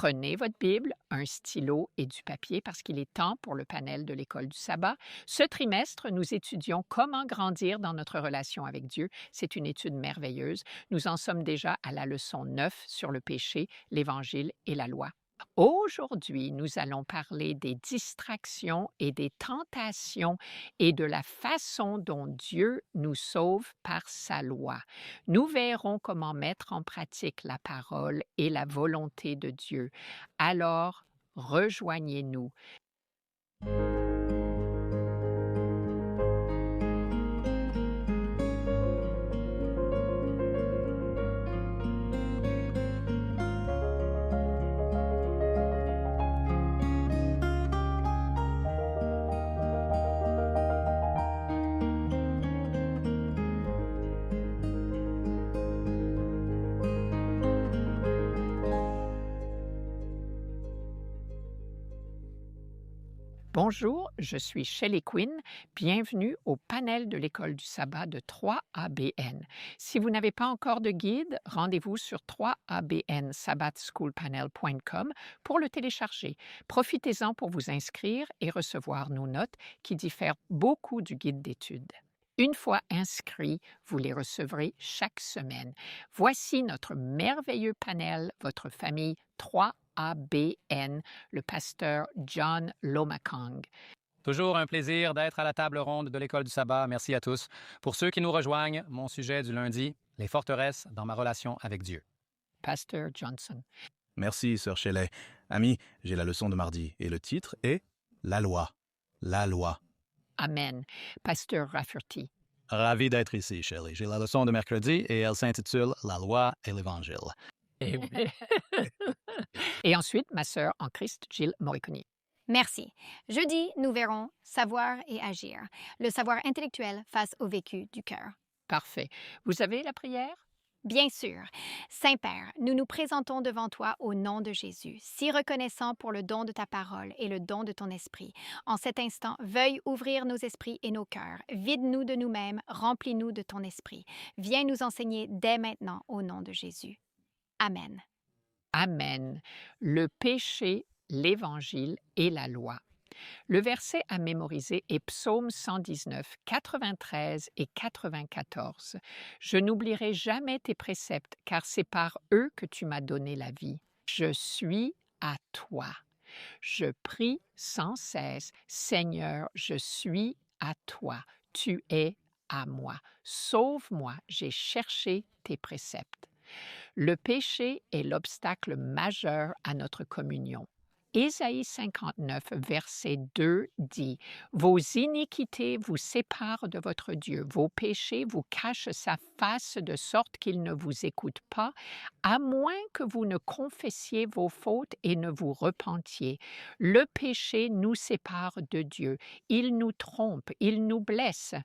Prenez votre Bible, un stylo et du papier parce qu'il est temps pour le panel de l'École du sabbat. Ce trimestre, nous étudions comment grandir dans notre relation avec Dieu. C'est une étude merveilleuse. Nous en sommes déjà à la leçon 9 sur le péché, l'Évangile et la loi. Aujourd'hui, nous allons parler des distractions et des tentations et de la façon dont Dieu nous sauve par sa loi. Nous verrons comment mettre en pratique la parole et la volonté de Dieu. Alors, rejoignez-nous. Bonjour, je suis Shelley Quinn. Bienvenue au panel de l'École du sabbat de 3ABN. Si vous n'avez pas encore de guide, rendez-vous sur 3abnsabbathschoolpanel.com pour le télécharger. Profitez-en pour vous inscrire et recevoir nos notes qui diffèrent beaucoup du guide d'études. Une fois inscrit, vous les recevrez chaque semaine. Voici notre merveilleux panel, votre famille 3ABN, le pasteur John Lomakong. Toujours un plaisir d'être à la table ronde de l'École du sabbat. Merci à tous. Pour ceux qui nous rejoignent, mon sujet du lundi, les forteresses dans ma relation avec Dieu. Pasteur Johnson. Merci, Sœur Shelley. Amis, j'ai la leçon de mardi et le titre est « La loi ». La loi. Amen. Pasteur Rafferty. Ravi d'être ici, Shelley. J'ai la leçon de mercredi et elle s'intitule « La loi et l'Évangile Et, et ensuite, ma sœur en Christ, Gilles Moriconi. Merci. Jeudi, nous verrons savoir et agir. Le savoir intellectuel face au vécu du cœur. Parfait. Vous avez la prière? Bien sûr. Saint-Père, nous nous présentons devant toi au nom de Jésus, si reconnaissant pour le don de ta parole et le don de ton esprit. En cet instant, veuille ouvrir nos esprits et nos cœurs. Vide-nous de nous-mêmes, remplis-nous de ton esprit. Viens nous enseigner dès maintenant au nom de Jésus. Amen. Amen. Le péché, l'Évangile et la loi. Le verset à mémoriser est Psaume 119, 93 et 94. Je n'oublierai jamais tes préceptes, car c'est par eux que tu m'as donné la vie. Je suis à toi. Je prie sans cesse, Seigneur, je suis à toi. Tu es à moi. Sauve-moi, j'ai cherché tes préceptes. Le péché est l'obstacle majeur à notre communion. Ésaïe 59, verset 2 dit « Vos iniquités vous séparent de votre Dieu, vos péchés vous cachent sa face de sorte qu'il ne vous écoute pas, à moins que vous ne confessiez vos fautes et ne vous repentiez. Le péché nous sépare de Dieu, il nous trompe, il nous blesse.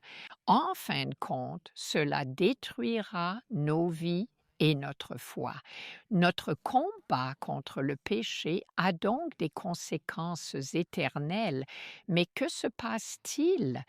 En fin de compte, cela détruira nos vies et notre foi. Notre combat contre le péché a donc des conséquences éternelles. Mais que se passe-t-il?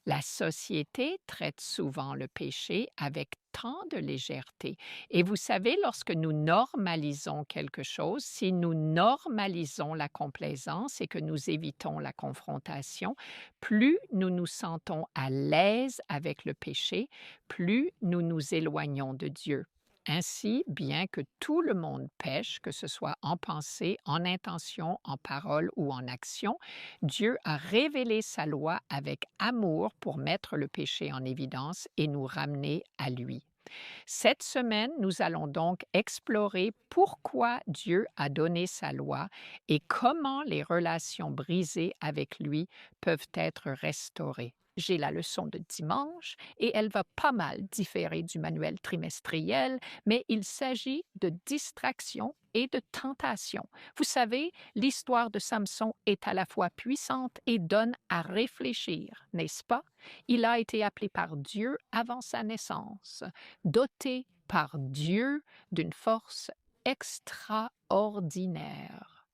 La société traite souvent le péché avec tant de légèreté. Et vous savez, lorsque nous normalisons quelque chose, si nous normalisons la complaisance et que nous évitons la confrontation, plus nous nous sentons à l'aise avec le péché, plus nous nous éloignons de Dieu. Ainsi, bien que tout le monde pêche, que ce soit en pensée, en intention, en parole ou en action, Dieu a révélé sa loi avec amour pour mettre le péché en évidence et nous ramener à lui. Cette semaine, nous allons donc explorer pourquoi Dieu a donné sa loi et comment les relations brisées avec lui peuvent être restaurées. J'ai la leçon de dimanche et elle va pas mal différer du manuel trimestriel, mais il s'agit de distraction et de tentation. Vous savez, l'histoire de Samson est à la fois puissante et donne à réfléchir, n'est-ce pas? Il a été appelé par Dieu avant sa naissance, doté par Dieu d'une force extraordinaire.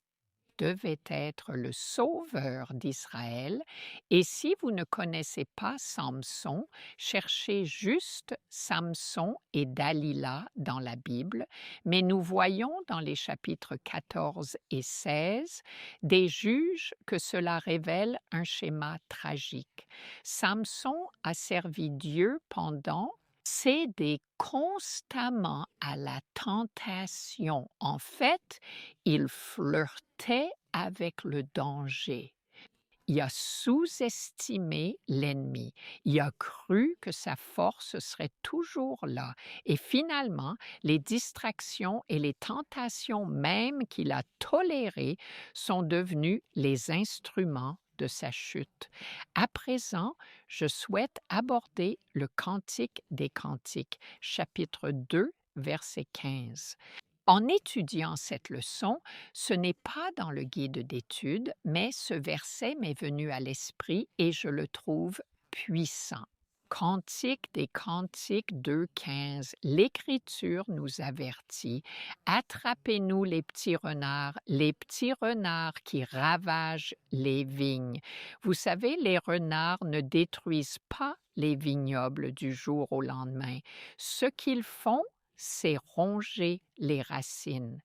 devait être le sauveur d'Israël. Et si vous ne connaissez pas Samson, cherchez juste Samson et Dalila dans la Bible, mais nous voyons dans les chapitres 14 et 16 des juges que cela révèle un schéma tragique. Samson a servi Dieu pendant cédé constamment à la tentation. En fait, il flirtait avec le danger. Il a sous-estimé l'ennemi. Il a cru que sa force serait toujours là. Et finalement, les distractions et les tentations même qu'il a tolérées sont devenues les instruments de sa chute. À présent, je souhaite aborder le Cantique des Cantiques, chapitre 2, verset 15. En étudiant cette leçon, ce n'est pas dans le guide d'études, mais ce verset m'est venu à l'esprit et je le trouve puissant. Cantique des Cantiques 2,15. L'Écriture nous avertit: attrapez-nous les petits renards qui ravagent les vignes. Vous savez, les renards ne détruisent pas les vignobles du jour au lendemain. Ce qu'ils font, c'est ronger les racines.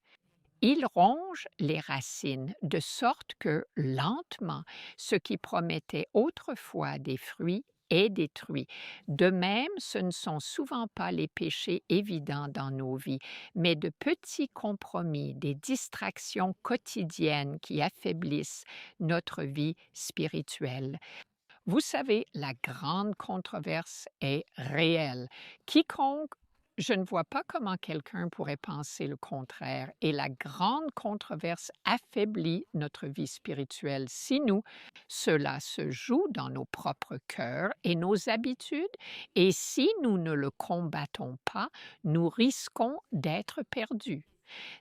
Ils rongent les racines de sorte que, lentement, ce qui promettait autrefois des fruits est détruit. De même, ce ne sont souvent pas les péchés évidents dans nos vies, mais de petits compromis, des distractions quotidiennes qui affaiblissent notre vie spirituelle. Vous savez, la grande controverse est réelle. Je ne vois pas comment quelqu'un pourrait penser le contraire. Et la grande controverse affaiblit notre vie spirituelle. Si cela se joue dans nos propres cœurs et nos habitudes, et si nous ne le combattons pas, nous risquons d'être perdus.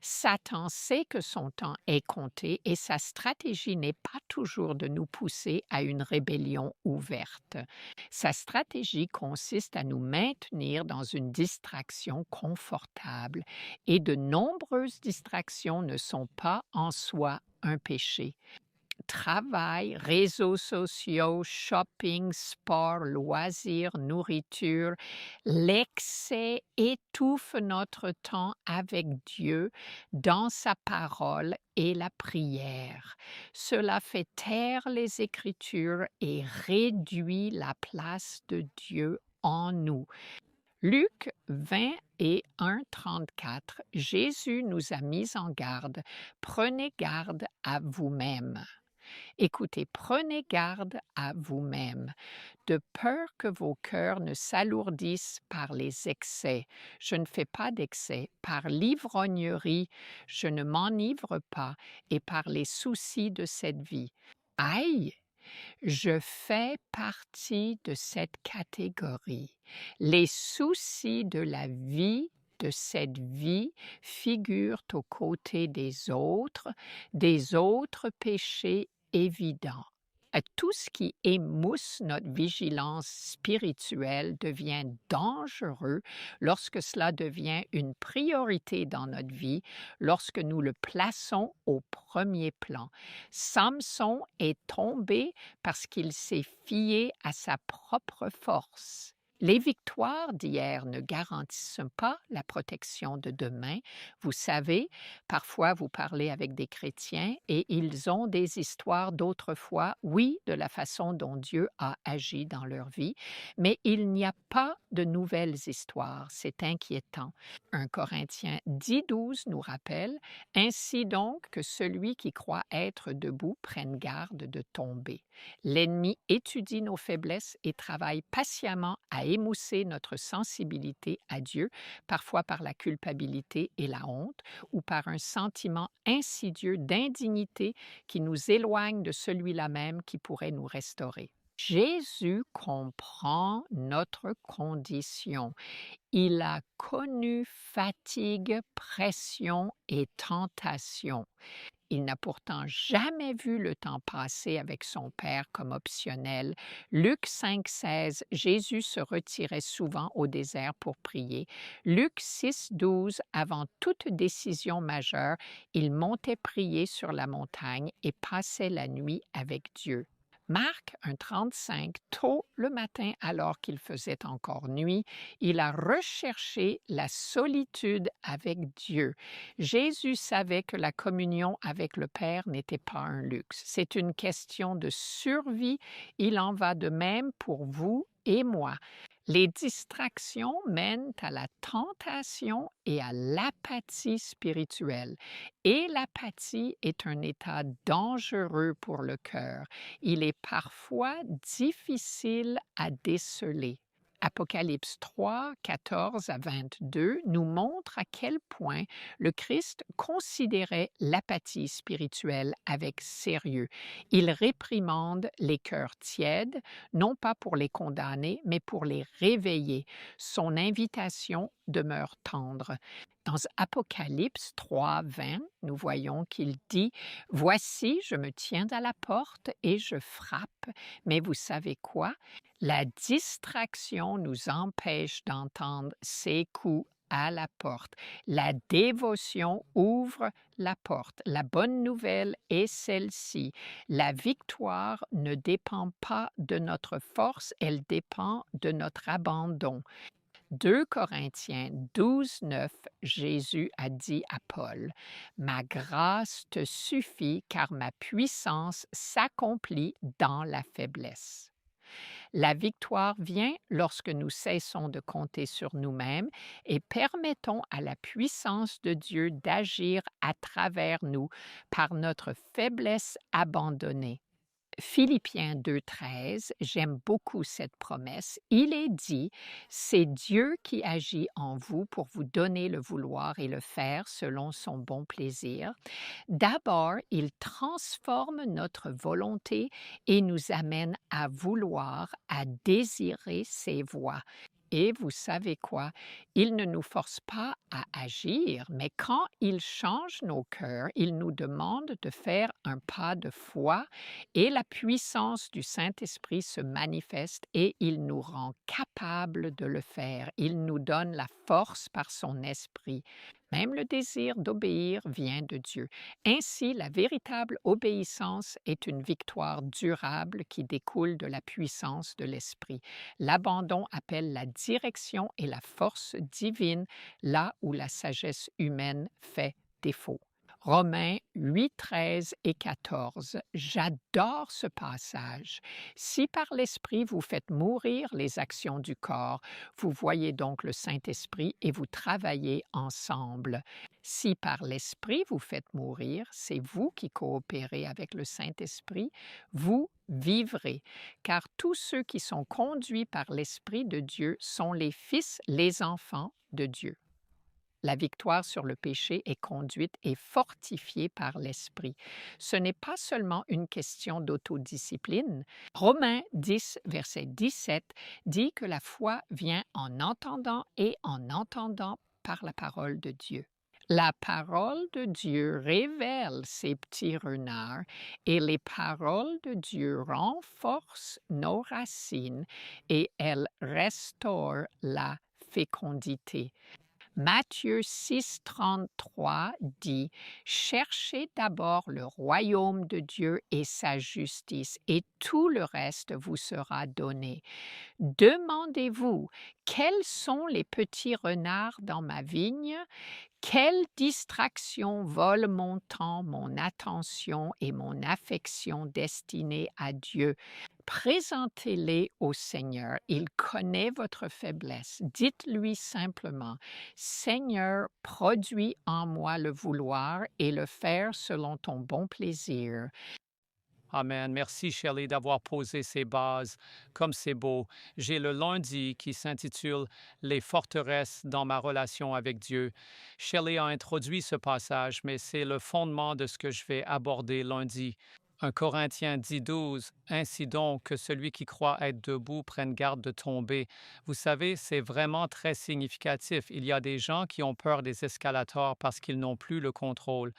Satan sait que son temps est compté et sa stratégie n'est pas toujours de nous pousser à une rébellion ouverte. Sa stratégie consiste à nous maintenir dans une distraction confortable et de nombreuses distractions ne sont pas en soi un péché. Travail, réseaux sociaux, shopping, sport, loisirs, nourriture, l'excès étouffe notre temps avec Dieu dans sa parole et la prière. Cela fait taire les Écritures et réduit la place de Dieu en nous. Luc 20 et 1,34, Jésus nous a mis en garde. Prenez garde à vous-même. Écoutez, prenez garde à vous-même, de peur que vos cœurs ne s'alourdissent par les excès. Je ne fais pas d'excès. Par l'ivrognerie, je ne m'enivre pas, et par les soucis de cette vie. Aïe! Je fais partie de cette catégorie. Les soucis de la vie de cette vie figurent aux côtés des autres péchés évidents. Tout ce qui émousse notre vigilance spirituelle devient dangereux lorsque cela devient une priorité dans notre vie, lorsque nous le plaçons au premier plan. Samson est tombé parce qu'il s'est fié à sa propre force. Les victoires d'hier ne garantissent pas la protection de demain. Vous savez, parfois vous parlez avec des chrétiens et ils ont des histoires d'autrefois, oui, de la façon dont Dieu a agi dans leur vie, mais il n'y a pas de nouvelles histoires. C'est inquiétant. 1 Corinthiens 10,12 nous rappelle: « Ainsi donc que celui qui croit être debout prenne garde de tomber. » L'ennemi étudie nos faiblesses et travaille patiemment à émousser notre sensibilité à Dieu, parfois par la culpabilité et la honte, ou par un sentiment insidieux d'indignité qui nous éloigne de celui-là même qui pourrait nous restaurer. Jésus comprend notre condition. Il a connu fatigue, pression et tentation. Il n'a pourtant jamais vu le temps passer avec son Père comme optionnel. Luc 5,16, Jésus se retirait souvent au désert pour prier. Luc 6,12, avant toute décision majeure, il montait prier sur la montagne et passait la nuit avec Dieu. Marc 1,35, tôt le matin alors qu'il faisait encore nuit, il a recherché la solitude avec Dieu. Jésus savait que la communion avec le Père n'était pas un luxe. C'est une question de survie. Il en va de même pour vous et moi. Les distractions mènent à la tentation et à l'apathie spirituelle. Et l'apathie est un état dangereux pour le cœur. Il est parfois difficile à déceler. Apocalypse 3, 14 à 22 nous montre à quel point le Christ considérait l'apathie spirituelle avec sérieux. Il réprimande les cœurs tièdes, non pas pour les condamner, mais pour les réveiller. Son invitation demeure tendre. Dans Apocalypse 3, 20, nous voyons qu'il dit « Voici, je me tiens à la porte et je frappe. Mais vous savez quoi? La distraction nous empêche d'entendre ces coups à la porte. La dévotion ouvre la porte. La bonne nouvelle est celle-ci. La victoire ne dépend pas de notre force, elle dépend de notre abandon. 2 Corinthiens 12, 9, Jésus a dit à Paul, « Ma grâce te suffit car ma puissance s'accomplit dans la faiblesse. » La victoire vient lorsque nous cessons de compter sur nous-mêmes et permettons à la puissance de Dieu d'agir à travers nous par notre faiblesse abandonnée. Philippiens 2,13, j'aime beaucoup cette promesse. Il est dit, c'est Dieu qui agit en vous pour vous donner le vouloir et le faire selon son bon plaisir. D'abord, il transforme notre volonté et nous amène à vouloir, à désirer ses voies. Et vous savez quoi? Il ne nous force pas à agir, mais quand il change nos cœurs, il nous demande de faire un pas de foi et la puissance du Saint-Esprit se manifeste et il nous rend capables de le faire. Il nous donne la force par son esprit. Même le désir d'obéir vient de Dieu. Ainsi, la véritable obéissance est une victoire durable qui découle de la puissance de l'Esprit. L'abandon appelle la direction et la force divine là où la sagesse humaine fait défaut. Romains 8, 13 et 14. J'adore ce passage. Si par l'Esprit vous faites mourir les actions du corps, vous voyez donc le Saint-Esprit et vous travaillez ensemble. Si par l'Esprit vous faites mourir, c'est vous qui coopérez avec le Saint-Esprit, vous vivrez, car tous ceux qui sont conduits par l'Esprit de Dieu sont les fils, les enfants de Dieu. La victoire sur le péché est conduite et fortifiée par l'Esprit. Ce n'est pas seulement une question d'autodiscipline. Romains 10, verset 17 dit que la foi vient en entendant et en entendant par la parole de Dieu. La parole de Dieu révèle ces petits renards et les paroles de Dieu renforcent nos racines et elles restaurent la fécondité. Matthieu 6, 33 dit « Cherchez d'abord le royaume de Dieu et sa justice, et tout le reste vous sera donné. Demandez-vous, quels sont les petits renards dans ma vigne? Quelle distraction vole mon temps, mon attention et mon affection destinée à Dieu? Présentez-les au Seigneur. Il connaît votre faiblesse. Dites-lui simplement, Seigneur, produis en moi le vouloir et le faire selon ton bon plaisir. Amen. Merci, Shelley, d'avoir posé ces bases. Comme c'est beau. J'ai le lundi qui s'intitule Les forteresses dans ma relation avec Dieu. Shelley a introduit ce passage, mais c'est le fondement de ce que je vais aborder lundi. 1 Corinthiens 10:12, Ainsi donc que celui qui croit être debout prenne garde de tomber. Vous savez, c'est vraiment très significatif. Il y a des gens qui ont peur des escalators parce qu'ils n'ont plus le contrôle.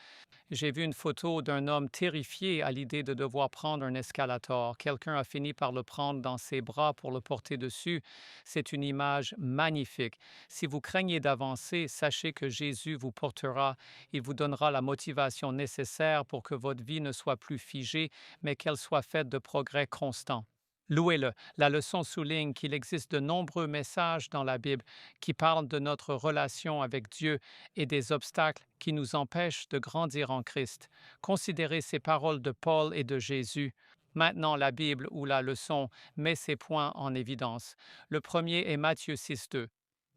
J'ai vu une photo d'un homme terrifié à l'idée de devoir prendre un escalator. Quelqu'un a fini par le prendre dans ses bras pour le porter dessus. C'est une image magnifique. Si vous craignez d'avancer, sachez que Jésus vous portera. Il vous donnera la motivation nécessaire pour que votre vie ne soit plus figée, mais qu'elle soit faite de progrès constants. Louez-le. La leçon souligne qu'il existe de nombreux messages dans la Bible qui parlent de notre relation avec Dieu et des obstacles qui nous empêchent de grandir en Christ. Considérez ces paroles de Paul et de Jésus. Maintenant, la Bible ou la leçon met ces points en évidence. Le premier est Matthieu 6:2.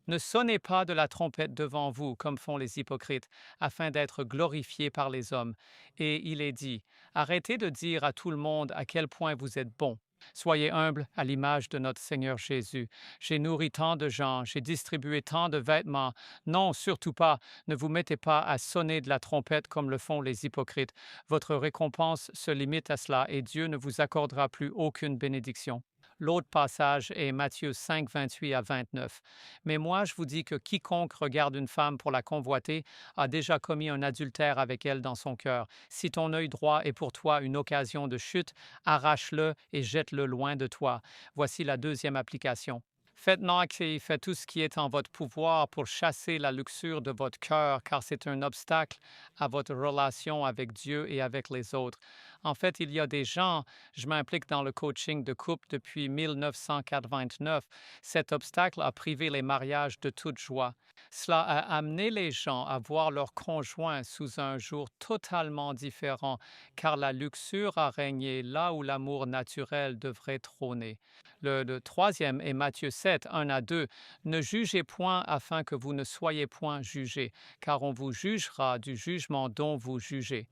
Ne sonnez pas de la trompette devant vous, comme font les hypocrites, afin d'être glorifiés par les hommes. Et il est dit, arrêtez de dire à tout le monde à quel point vous êtes bon. Soyez humbles à l'image de notre Seigneur Jésus. J'ai nourri tant de gens, j'ai distribué tant de vêtements. Non, surtout pas, ne vous mettez pas à sonner de la trompette comme le font les hypocrites. Votre récompense se limite à cela et Dieu ne vous accordera plus aucune bénédiction. L'autre passage est Matthieu 5, 28 à 29. Mais moi, je vous dis que quiconque regarde une femme pour la convoiter a déjà commis un adultère avec elle dans son cœur. Si ton œil droit est pour toi une occasion de chute, arrache-le et jette-le loin de toi. Voici la deuxième application. Faites knock et faites tout ce qui est en votre pouvoir pour chasser la luxure de votre cœur, car c'est un obstacle à votre relation avec Dieu et avec les autres. En fait, il y a des gens, je m'implique dans le coaching de couple depuis 1989. Cet obstacle a privé les mariages de toute joie. Cela a amené les gens à voir leur conjoint sous un jour totalement différent, car la luxure a régné là où l'amour naturel devrait trôner. Le troisième est Matthieu 7, 1 à 2. Ne jugez point afin que vous ne soyez point jugés, car on vous jugera du jugement dont vous jugez.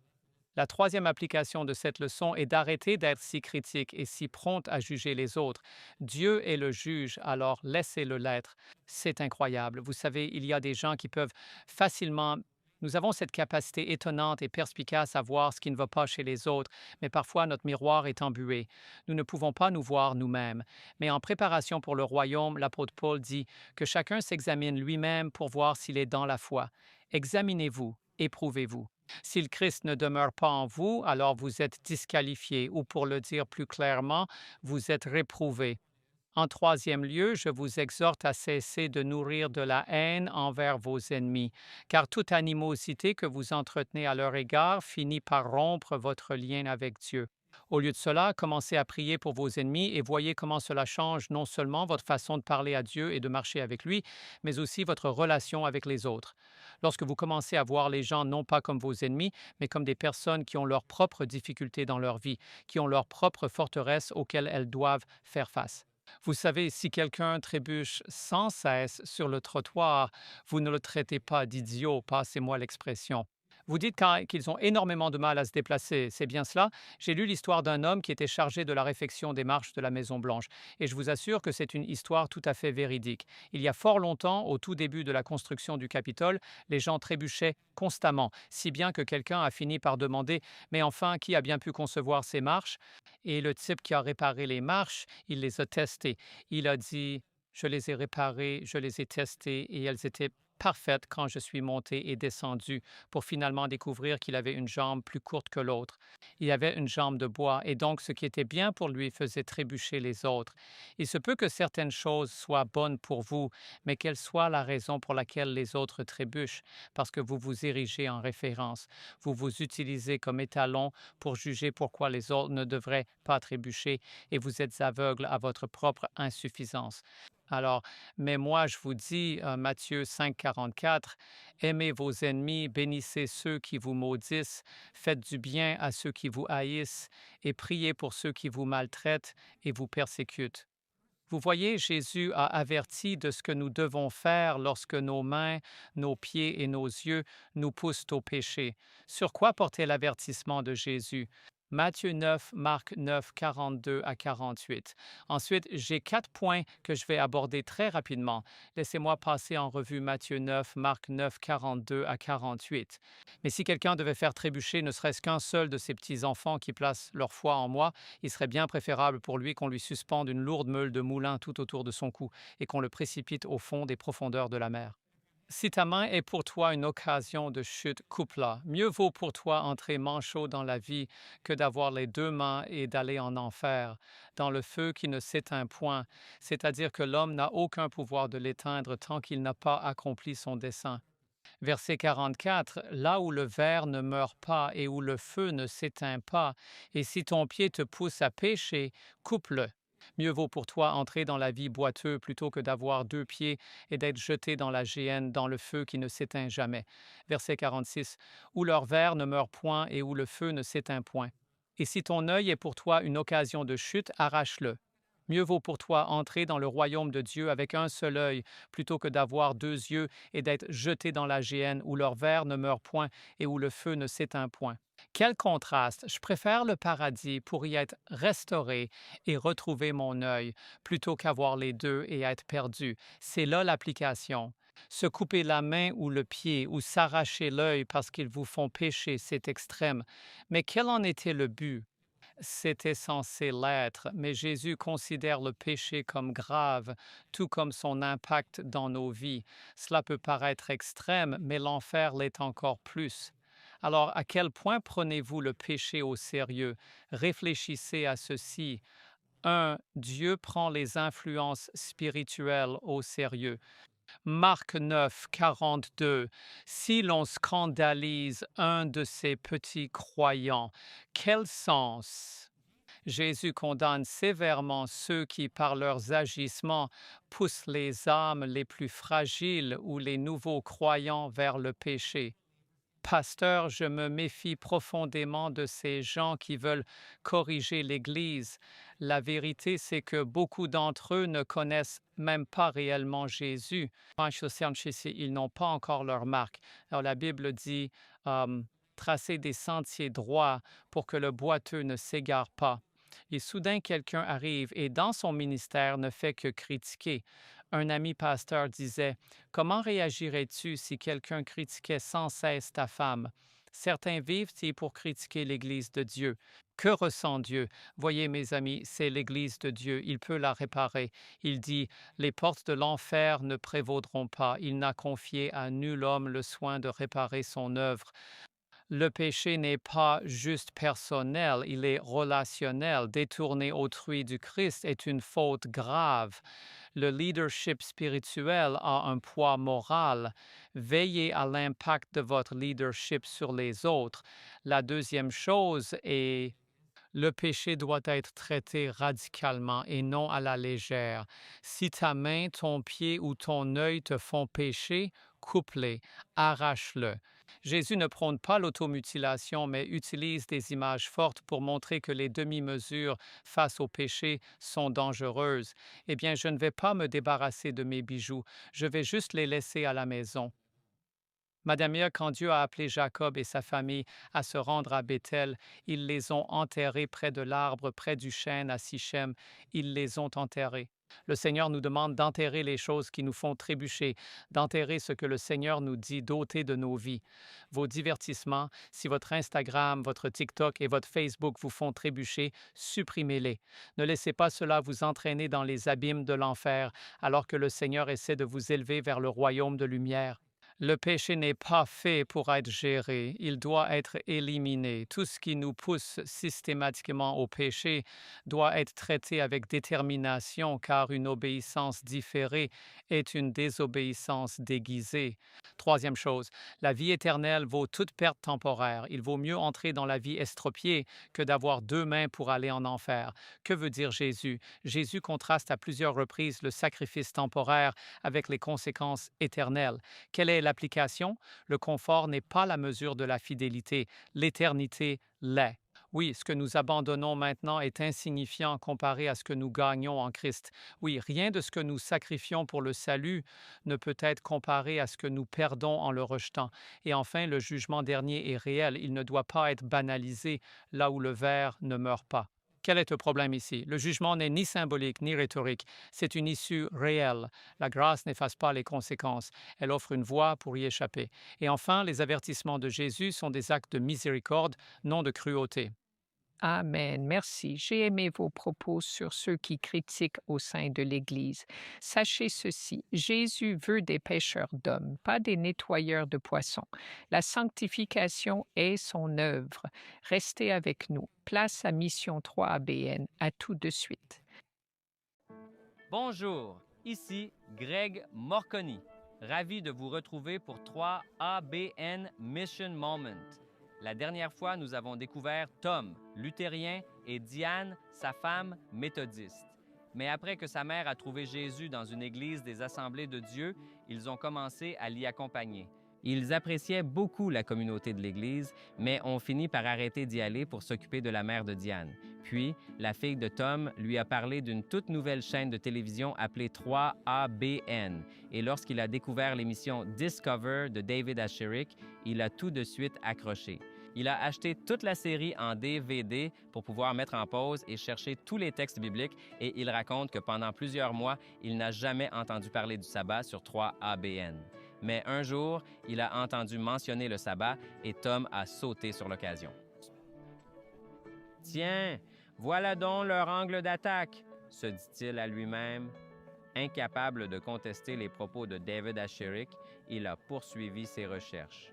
La troisième application de cette leçon est d'arrêter d'être si critique et si prompte à juger les autres. Dieu est le juge, alors laissez-le l'être. C'est incroyable. Vous savez, il y a des gens qui peuvent facilement... Nous avons cette capacité étonnante et perspicace à voir ce qui ne va pas chez les autres, mais parfois notre miroir est embué. Nous ne pouvons pas nous voir nous-mêmes. Mais en préparation pour le royaume, l'apôtre Paul dit que chacun s'examine lui-même pour voir s'il est dans la foi. Examinez-vous, éprouvez-vous. Si le Christ ne demeure pas en vous, alors vous êtes disqualifié, ou pour le dire plus clairement, vous êtes réprouvé. En troisième lieu, je vous exhorte à cesser de nourrir de la haine envers vos ennemis, car toute animosité que vous entretenez à leur égard finit par rompre votre lien avec Dieu. Au lieu de cela, commencez à prier pour vos ennemis et voyez comment cela change non seulement votre façon de parler à Dieu et de marcher avec lui, mais aussi votre relation avec les autres. Lorsque vous commencez à voir les gens non pas comme vos ennemis, mais comme des personnes qui ont leurs propres difficultés dans leur vie, qui ont leurs propres forteresses auxquelles elles doivent faire face. Vous savez, si quelqu'un trébuche sans cesse sur le trottoir, vous ne le traitez pas d'idiot, passez-moi l'expression. Vous dites qu'ils ont énormément de mal à se déplacer, c'est bien cela? J'ai lu l'histoire d'un homme qui était chargé de la réfection des marches de la Maison-Blanche, et je vous assure que c'est une histoire tout à fait véridique. Il y a fort longtemps, au tout début de la construction du Capitole, les gens trébuchaient constamment, si bien que quelqu'un a fini par demander « Mais enfin, qui a bien pu concevoir ces marches ?» Et le type qui a réparé les marches, il les a testées. Il a dit « Je les ai réparées, je les ai testées, et elles étaient parfaite quand je suis monté et descendu pour finalement découvrir qu'il avait une jambe plus courte que l'autre. Il avait une jambe de bois et donc ce qui était bien pour lui faisait trébucher les autres. Il se peut que certaines choses soient bonnes pour vous, mais quelle soit la raison pour laquelle les autres trébuchent, parce que vous vous érigez en référence. Vous vous utilisez comme étalon pour juger pourquoi les autres ne devraient pas trébucher et vous êtes aveugle à votre propre insuffisance. Alors, mais moi, je vous dis, Matthieu 5, 44, aimez vos ennemis, bénissez ceux qui vous maudissent, faites du bien à ceux qui vous haïssent et priez pour ceux qui vous maltraitent et vous persécutent. Vous voyez, Jésus a averti de ce que nous devons faire lorsque nos mains, nos pieds et nos yeux nous poussent au péché. Sur quoi portait l'avertissement de Jésus? Matthieu 9, Marc 9, 42 à 48. Ensuite, j'ai 4 points que je vais aborder très rapidement. Laissez-moi passer en revue Matthieu 9, Marc 9, 42 à 48. Mais si quelqu'un devait faire trébucher ne serait-ce qu'un seul de ces petits-enfants qui placent leur foi en moi, il serait bien préférable pour lui qu'on lui suspende une lourde meule de moulin tout autour de son cou et qu'on le précipite au fond des profondeurs de la mer. Si ta main est pour toi une occasion de chute, coupe-la. Mieux vaut pour toi entrer manchot dans la vie que d'avoir les 2 mains et d'aller en enfer, dans le feu qui ne s'éteint point, c'est-à-dire que l'homme n'a aucun pouvoir de l'éteindre tant qu'il n'a pas accompli son dessein. Verset 44, là où le ver ne meurt pas et où le feu ne s'éteint pas, et si ton pied te pousse à pécher, coupe-le. Mieux vaut pour toi entrer dans la vie boiteux plutôt que d'avoir 2 pieds et d'être jeté dans la géhenne, dans le feu qui ne s'éteint jamais. Verset 46, où leur ver ne meurt point et où le feu ne s'éteint point. Et si ton œil est pour toi une occasion de chute, arrache-le. Mieux vaut pour toi entrer dans le royaume de Dieu avec un seul œil, plutôt que d'avoir 2 yeux et d'être jeté dans la géhenne où leur ver ne meurt point et où le feu ne s'éteint point. Quel contraste! Je préfère le paradis pour y être restauré et retrouver mon œil, plutôt qu'avoir les deux et être perdu. C'est là l'application. Se couper la main ou le pied ou s'arracher l'œil parce qu'ils vous font pécher, c'est extrême. Mais quel en était le but? C'était censé l'être, mais Jésus considère le péché comme grave, tout comme son impact dans nos vies. Cela peut paraître extrême, mais l'enfer l'est encore plus. Alors, à quel point prenez-vous le péché au sérieux? Réfléchissez à ceci. 1. Dieu prend les influences spirituelles au sérieux. Marc 9, 42. Si l'on scandalise un de ces petits croyants, quel sens? Jésus condamne sévèrement ceux qui, par leurs agissements, poussent les âmes les plus fragiles ou les nouveaux croyants vers le péché. Pasteur, je me méfie profondément de ces gens qui veulent corriger l'Église. La vérité, c'est que beaucoup d'entre eux ne connaissent même pas réellement Jésus. Ils n'ont pas encore leur marque. Alors la Bible dit tracer des sentiers droits pour que le boiteux ne s'égare pas. Et soudain, quelqu'un arrive et dans son ministère ne fait que critiquer. Un ami pasteur disait, comment réagirais-tu si quelqu'un critiquait sans cesse ta femme? Certains vivent-ils pour critiquer l'Église de Dieu? Que ressent Dieu? Voyez, mes amis, c'est l'Église de Dieu. Il peut la réparer. Il dit, les portes de l'enfer ne prévaudront pas. Il n'a confié à nul homme le soin de réparer son œuvre. Le péché n'est pas juste personnel, il est relationnel. Détourner autrui du Christ est une faute grave. Le leadership spirituel a un poids moral. Veillez à l'impact de votre leadership sur les autres. La deuxième chose est le péché doit être traité radicalement et non à la légère. Si ta main, ton pied ou ton œil te font pécher, coupe-les, arrache-le. Jésus ne prône pas l'automutilation, mais utilise des images fortes pour montrer que les demi-mesures face au péché sont dangereuses. Eh bien, je ne vais pas me débarrasser de mes bijoux, je vais juste les laisser à la maison. Madame Mia, quand Dieu a appelé Jacob et sa famille à se rendre à Béthel, ils les ont enterrés près de l'arbre, près du chêne à Sichem. Ils les ont enterrés. Le Seigneur nous demande d'enterrer les choses qui nous font trébucher, d'enterrer ce que le Seigneur nous dit d'ôter de nos vies. Vos divertissements, si votre Instagram, votre TikTok et votre Facebook vous font trébucher, supprimez-les. Ne laissez pas cela vous entraîner dans les abîmes de l'enfer, alors que le Seigneur essaie de vous élever vers le royaume de lumière. Le péché n'est pas fait pour être géré, il doit être éliminé. Tout ce qui nous pousse systématiquement au péché doit être traité avec détermination, car une obéissance différée est une désobéissance déguisée. Troisième chose, la vie éternelle vaut toute perte temporaire. Il vaut mieux entrer dans la vie estropiée que d'avoir 2 mains pour aller en enfer. Que veut dire Jésus? Jésus contraste à plusieurs reprises le sacrifice temporaire avec les conséquences éternelles. Quelle est l'application? Le confort n'est pas la mesure de la fidélité, l'éternité l'est. Oui, ce que nous abandonnons maintenant est insignifiant comparé à ce que nous gagnons en Christ. Oui, rien de ce que nous sacrifions pour le salut ne peut être comparé à ce que nous perdons en le rejetant. Et enfin, le jugement dernier est réel. Il ne doit pas être banalisé là où le ver ne meurt pas. Quel est le problème ici? Le jugement n'est ni symbolique ni rhétorique. C'est une issue réelle. La grâce n'efface pas les conséquences. Elle offre une voie pour y échapper. Et enfin, les avertissements de Jésus sont des actes de miséricorde, non de cruauté. Amen. Merci. J'ai aimé vos propos sur ceux qui critiquent au sein de l'Église. Sachez ceci, Jésus veut des pêcheurs d'hommes, pas des nettoyeurs de poissons. La sanctification est son œuvre. Restez avec nous. Place à Mission 3 ABN. À tout de suite. Bonjour, ici Greg Morconi. Ravi de vous retrouver pour 3 ABN Mission Moment. La dernière fois, nous avons découvert Tom, luthérien, et Diane, sa femme, méthodiste. Mais après que sa mère a trouvé Jésus dans une église des Assemblées de Dieu, ils ont commencé à l'y accompagner. Ils appréciaient beaucoup la communauté de l'Église, mais ont fini par arrêter d'y aller pour s'occuper de la mère de Diane. Puis, la fille de Tom lui a parlé d'une toute nouvelle chaîne de télévision appelée 3ABN. Et lorsqu'il a découvert l'émission Discover de David Asscherick, il a tout de suite accroché. Il a acheté toute la série en DVD pour pouvoir mettre en pause et chercher tous les textes bibliques et il raconte que pendant plusieurs mois, il n'a jamais entendu parler du sabbat sur 3ABN. Mais un jour, il a entendu mentionner le sabbat et Tom a sauté sur l'occasion. « Tiens, voilà donc leur angle d'attaque, » se dit-il à lui-même. Incapable de contester les propos de David Asscherick, il a poursuivi ses recherches.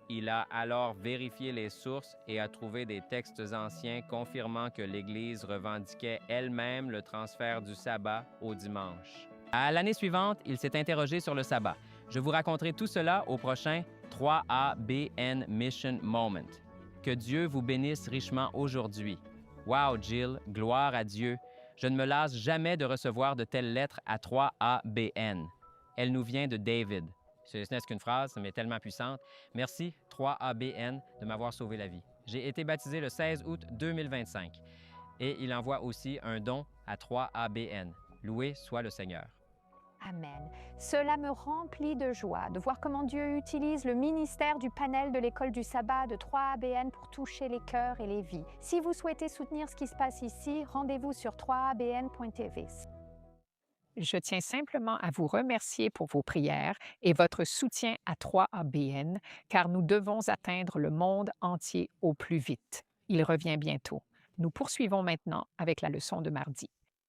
Il a alors vérifié les sources et a trouvé des textes anciens confirmant que l'Église revendiquait elle-même le transfert du sabbat au dimanche. À l'année suivante, il s'est interrogé sur le sabbat. Je vous raconterai tout cela au prochain 3ABN Mission Moment. Que Dieu vous bénisse richement aujourd'hui. Wow, Jill, gloire à Dieu. Je ne me lasse jamais de recevoir de telles lettres à 3ABN. Elle nous vient de David. Ce n'est qu'une phrase, mais tellement puissante. Merci 3ABN de m'avoir sauvé la vie. J'ai été baptisé le 16 août 2025. Et il envoie aussi un don à 3ABN. Loué soit le Seigneur. Amen. Cela me remplit de joie de voir comment Dieu utilise le ministère du panel de l'école du sabbat de 3ABN pour toucher les cœurs et les vies. Si vous souhaitez soutenir ce qui se passe ici, rendez-vous sur 3abn.tv. Je tiens simplement à vous remercier pour vos prières et votre soutien à 3ABN, car nous devons atteindre le monde entier au plus vite. Il revient bientôt. Nous poursuivons maintenant avec la leçon de mardi.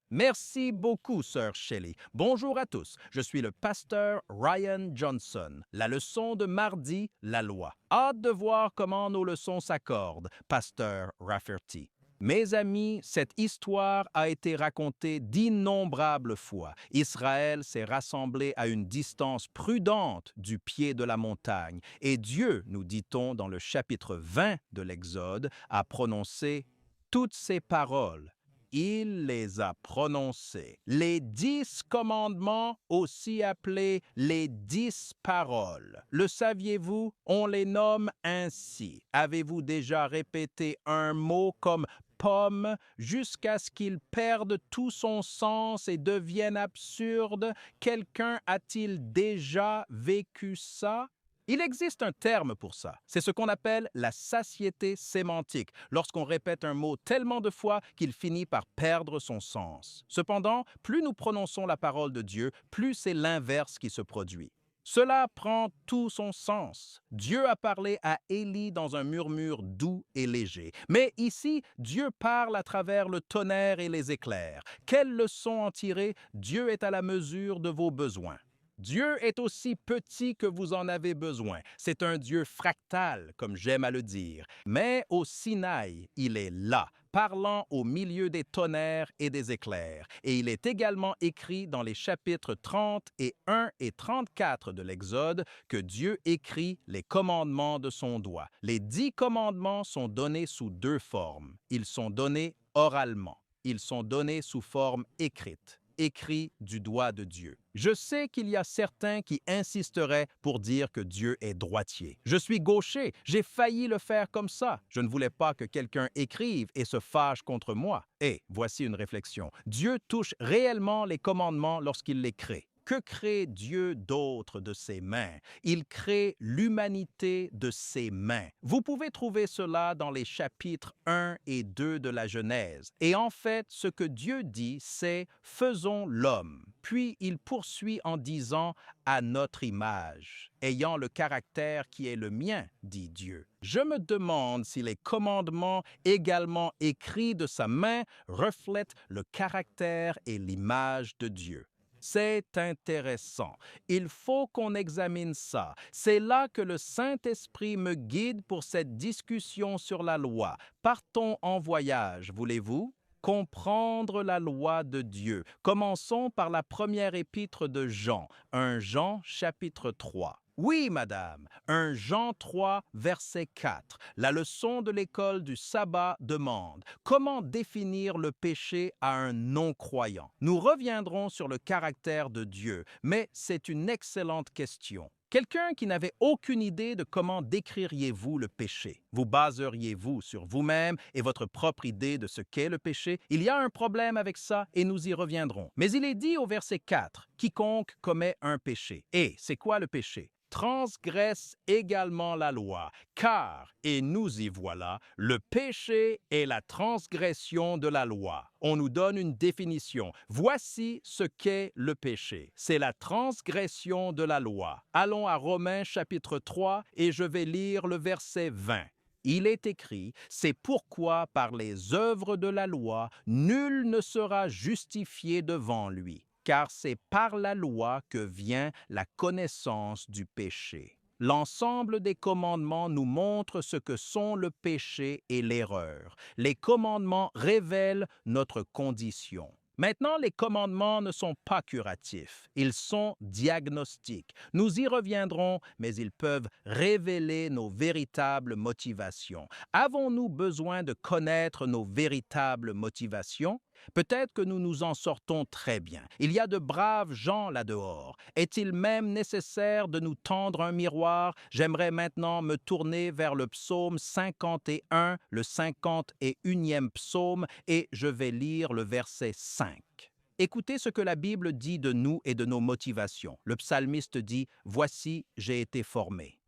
Merci beaucoup, sœur Shelley. Bonjour à tous. Je suis le pasteur Ryan Johnson. La leçon de mardi, la loi. Hâte de voir comment nos leçons s'accordent, pasteur Rafferty. Mes amis, cette histoire a été racontée d'innombrables fois. Israël s'est rassemblé à une distance prudente du pied de la montagne. Et Dieu, nous dit-on dans le chapitre 20 de l'Exode, a prononcé toutes ces paroles. Il les a prononcés. Les 10 commandements, aussi appelés les 10 paroles. Le saviez-vous? On les nomme ainsi. Avez-vous déjà répété un mot comme pomme jusqu'à ce qu'il perde tout son sens et devienne absurde? Quelqu'un a-t-il déjà vécu ça? Il existe un terme pour ça. C'est ce qu'on appelle la satiété sémantique, lorsqu'on répète un mot tellement de fois qu'il finit par perdre son sens. Cependant, plus nous prononçons la parole de Dieu, plus c'est l'inverse qui se produit. Cela prend tout son sens. Dieu a parlé à Élie dans un murmure doux et léger. Mais ici, Dieu parle à travers le tonnerre et les éclairs. Quelle leçon en tirer? Dieu est à la mesure de vos besoins. Dieu est aussi petit que vous en avez besoin. C'est un Dieu fractal, comme j'aime à le dire. Mais au Sinaï, il est là, parlant au milieu des tonnerres et des éclairs. Et il est également écrit dans les chapitres 31 et 34 de l'Exode que Dieu écrit les commandements de son doigt. Les 10 commandements sont donnés sous 2 formes. Ils sont donnés oralement. Ils sont donnés sous forme écrite. écrit du doigt de Dieu. Je sais qu'il y a certains qui insisteraient pour dire que Dieu est droitier. Je suis gaucher, j'ai failli le faire comme ça. Je ne voulais pas que quelqu'un écrive et se fâche contre moi. Et voici une réflexion. Dieu touche réellement les commandements lorsqu'il les crée. Que crée Dieu d'autre de ses mains? Il crée l'humanité de ses mains. Vous pouvez trouver cela dans les chapitres 1 et 2 de la Genèse. Et en fait, ce que Dieu dit, c'est « faisons l'homme ». Puis il poursuit en disant « à notre image ». Ayant le caractère qui est le mien, dit Dieu. Je me demande si les commandements également écrits de sa main reflètent le caractère et l'image de Dieu. C'est intéressant. Il faut qu'on examine ça. C'est là que le Saint-Esprit me guide pour cette discussion sur la loi. Partons en voyage, voulez-vous? Comprendre la loi de Dieu. Commençons par la première épître de Jean, 1 Jean chapitre 3. Oui, madame, 1 Jean 3, verset 4. La leçon de l'école du sabbat demande « Comment définir le péché à un non-croyant ?» Nous reviendrons sur le caractère de Dieu, mais c'est une excellente question. Quelqu'un qui n'avait aucune idée de comment décririez-vous le péché? Vous baseriez-vous sur vous-même et votre propre idée de ce qu'est le péché? Il y a un problème avec ça et nous y reviendrons. Mais il est dit au verset 4, « Quiconque commet un péché. » Et c'est quoi le péché? Transgresse également la loi, car, et nous y voilà, le péché est la transgression de la loi. On nous donne une définition. Voici ce qu'est le péché. C'est la transgression de la loi. Allons à Romains chapitre 3 et je vais lire le verset 20. Il est écrit, c'est pourquoi par les œuvres de la loi, nul ne sera justifié devant lui. Car c'est par la loi que vient la connaissance du péché. L'ensemble des commandements nous montre ce que sont le péché et l'erreur. Les commandements révèlent notre condition. Maintenant, les commandements ne sont pas curatifs, ils sont diagnostiques. Nous y reviendrons, mais ils peuvent révéler nos véritables motivations. Avons-nous besoin de connaître nos véritables motivations? Peut-être que nous nous en sortons très bien. Il y a de braves gens là-dehors. Est-il même nécessaire de nous tendre un miroir? J'aimerais maintenant me tourner vers le psaume 51, le 51e psaume, et je vais lire le verset 5. Écoutez ce que la Bible dit de nous et de nos motivations. Le psalmiste dit « Voici, j'ai été formé.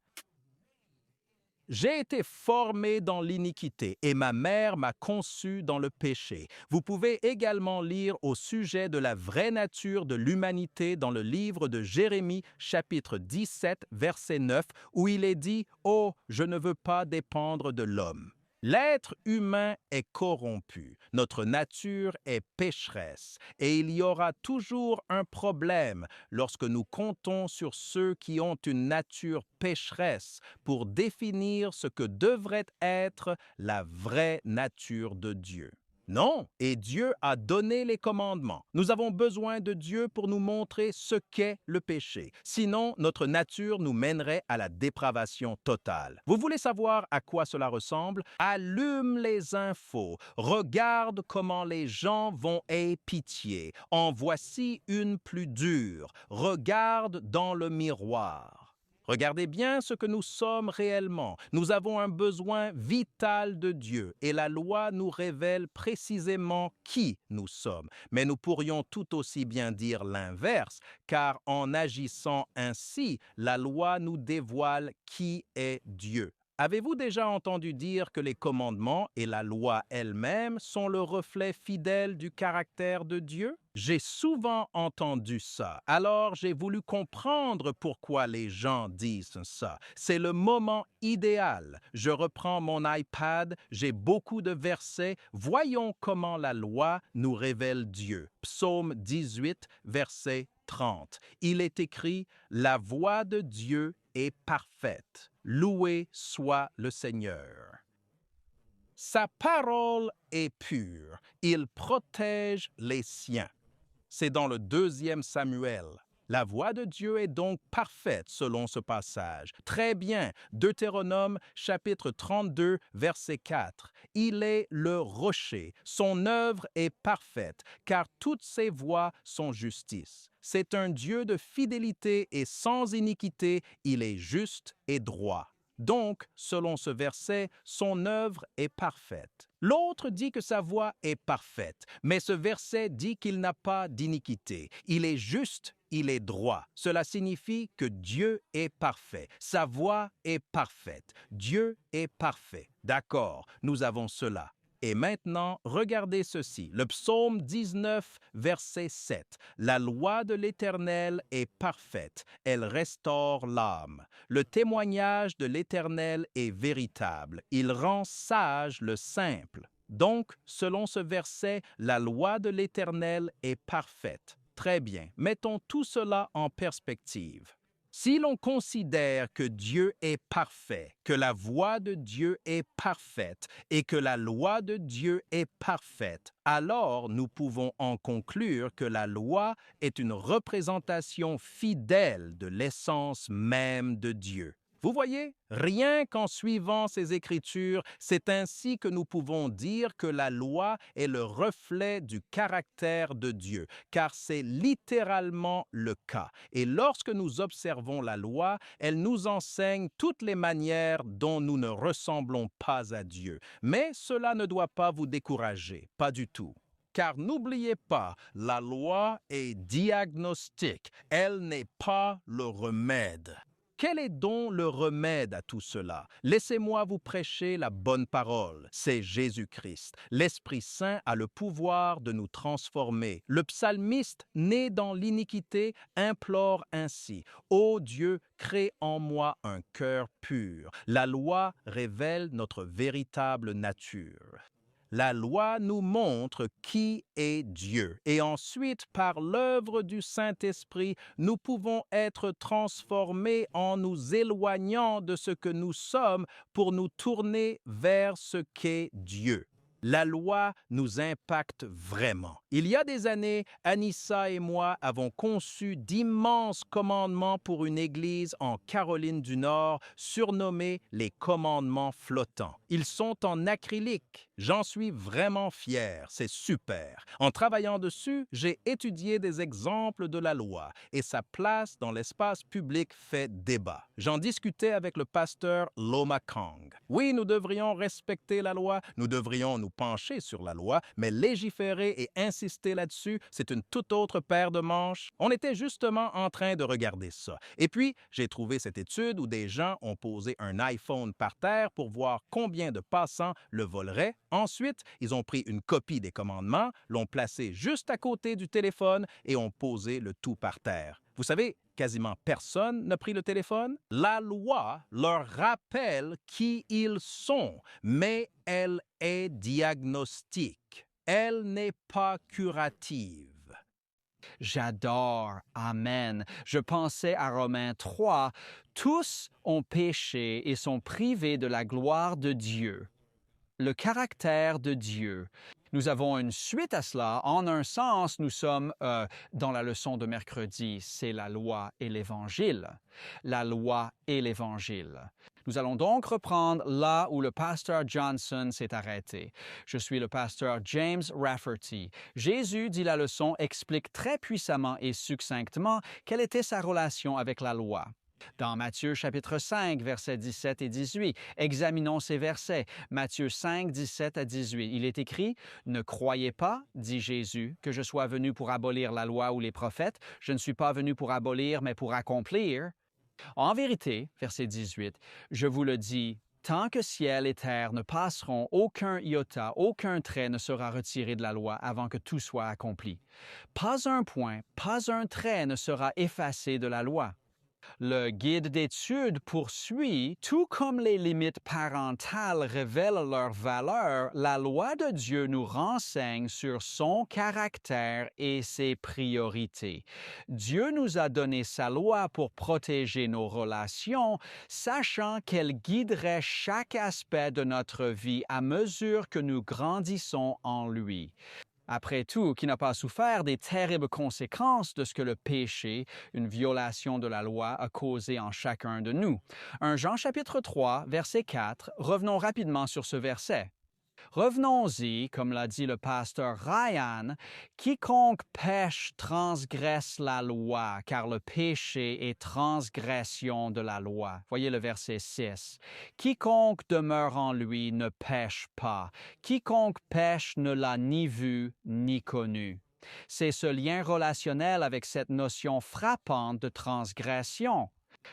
J'ai été formé dans l'iniquité et ma mère m'a conçu dans le péché. » Vous pouvez également lire au sujet de la vraie nature de l'humanité dans le livre de Jérémie, chapitre 17, verset 9, où il est dit « Oh, je ne veux pas dépendre de l'homme. » L'être humain est corrompu, notre nature est pécheresse, et il y aura toujours un problème lorsque nous comptons sur ceux qui ont une nature pécheresse pour définir ce que devrait être la vraie nature de Dieu. Non, et Dieu a donné les commandements. Nous avons besoin de Dieu pour nous montrer ce qu'est le péché. Sinon, notre nature nous mènerait à la dépravation totale. Vous voulez savoir à quoi cela ressemble? Allume les infos. Regarde comment les gens vont aie pitié. En voici une plus dure. Regarde dans le miroir. Regardez bien ce que nous sommes réellement. Nous avons un besoin vital de Dieu et la loi nous révèle précisément qui nous sommes. Mais nous pourrions tout aussi bien dire l'inverse, car en agissant ainsi, la loi nous dévoile qui est Dieu. Avez-vous déjà entendu dire que les commandements et la loi elle-même sont le reflet fidèle du caractère de Dieu? J'ai souvent entendu ça, alors j'ai voulu comprendre pourquoi les gens disent ça. C'est le moment idéal. Je reprends mon iPad, j'ai beaucoup de versets. Voyons comment la loi nous révèle Dieu. Psaume 18, verset 30. Il est écrit « La voix de Dieu est parfaite. Loué soit le Seigneur. Sa parole est pure. Il protège les siens. » C'est dans le 2e Samuel. La voie de Dieu est donc parfaite selon ce passage. Très bien. Deutéronome chapitre 32, verset 4. Il est le rocher. Son œuvre est parfaite, car toutes ses voies sont justice. C'est un Dieu de fidélité et sans iniquité. Il est juste et droit. Donc, selon ce verset, son œuvre est parfaite. L'autre dit que sa voie est parfaite, mais ce verset dit qu'il n'a pas d'iniquité. Il est juste, il est droit. Cela signifie que Dieu est parfait. Sa voie est parfaite. Dieu est parfait. D'accord, nous avons cela. Et maintenant, regardez ceci, le psaume 19, verset 7. La loi de l'Éternel est parfaite, elle restaure l'âme. Le témoignage de l'Éternel est véritable, il rend sage le simple. Donc, selon ce verset, la loi de l'Éternel est parfaite. Très bien, mettons tout cela en perspective. Si l'on considère que Dieu est parfait, que la voie de Dieu est parfaite et que la loi de Dieu est parfaite, alors nous pouvons en conclure que la loi est une représentation fidèle de l'essence même de Dieu. Vous voyez, rien qu'en suivant ces Écritures, c'est ainsi que nous pouvons dire que la loi est le reflet du caractère de Dieu, car c'est littéralement le cas. Et lorsque nous observons la loi, elle nous enseigne toutes les manières dont nous ne ressemblons pas à Dieu. Mais cela ne doit pas vous décourager, pas du tout. Car n'oubliez pas, la loi est diagnostique, elle n'est pas le remède. Quel est donc le remède à tout cela? Laissez-moi vous prêcher la bonne parole. C'est Jésus-Christ. L'Esprit Saint a le pouvoir de nous transformer. Le psalmiste, né dans l'iniquité, implore ainsi: « Ô Dieu, crée en moi un cœur pur. » La loi révèle notre véritable nature. La loi nous montre qui est Dieu. Et ensuite, par l'œuvre du Saint-Esprit, nous pouvons être transformés en nous éloignant de ce que nous sommes pour nous tourner vers ce qu'est Dieu. La loi nous impacte vraiment. Il y a des années, Anissa et moi avons conçu d'immenses commandements pour une église en Caroline du Nord, surnommés les commandements flottants. Ils sont en acrylique. J'en suis vraiment fier, c'est super. En travaillant dessus, j'ai étudié des exemples de la loi et sa place dans l'espace public fait débat. J'en discutais avec le pasteur Loma Kang. Oui, nous devrions respecter la loi, nous devrions nous pencher sur la loi, mais légiférer et insister là-dessus, c'est une toute autre paire de manches. On était justement en train de regarder ça. Et puis, j'ai trouvé cette étude où des gens ont posé un iPhone par terre pour voir combien de passants le voleraient. Ensuite, ils ont pris une copie des commandements, l'ont placé juste à côté du téléphone et ont posé le tout par terre. Vous savez, quasiment personne n'a pris le téléphone. La loi leur rappelle qui ils sont, mais elle est diagnostique. Elle n'est pas curative. J'adore. Amen. Je pensais à Romains 3. Tous ont péché et sont privés de la gloire de Dieu. Le caractère de Dieu. Nous avons une suite à cela. En un sens, nous sommes dans la leçon de mercredi, c'est la loi et l'Évangile. La loi et l'Évangile. Nous allons donc reprendre là où le pasteur Johnson s'est arrêté. Je suis le pasteur James Rafferty. Jésus, dit la leçon, explique très puissamment et succinctement quelle était sa relation avec la loi. Dans Matthieu chapitre 5, versets 17 et 18, examinons ces versets. Matthieu 5, 17 à 18, il est écrit « Ne croyez pas, dit Jésus, que je sois venu pour abolir la loi ou les prophètes. Je ne suis pas venu pour abolir, mais pour accomplir. En vérité, verset 18, je vous le dis, tant que ciel et terre ne passeront, aucun iota, aucun trait ne sera retiré de la loi avant que tout soit accompli. Pas un point, pas un trait ne sera effacé de la loi. » Le guide d'études poursuit, tout comme les limites parentales révèlent leur valeur, la loi de Dieu nous renseigne sur son caractère et ses priorités. Dieu nous a donné sa loi pour protéger nos relations, sachant qu'elle guiderait chaque aspect de notre vie à mesure que nous grandissons en lui. Après tout, qui n'a pas souffert des terribles conséquences de ce que le péché, une violation de la loi, a causé en chacun de nous? 1 Jean chapitre 3, verset 4, revenons rapidement sur ce verset. Revenons-y, comme l'a dit le pasteur Ryan, quiconque pêche transgresse la loi, car le péché est transgression de la loi. Voyez le verset 6. Quiconque demeure en lui ne pêche pas. Quiconque pêche ne l'a ni vu ni connu. C'est ce lien relationnel avec cette notion frappante de transgression.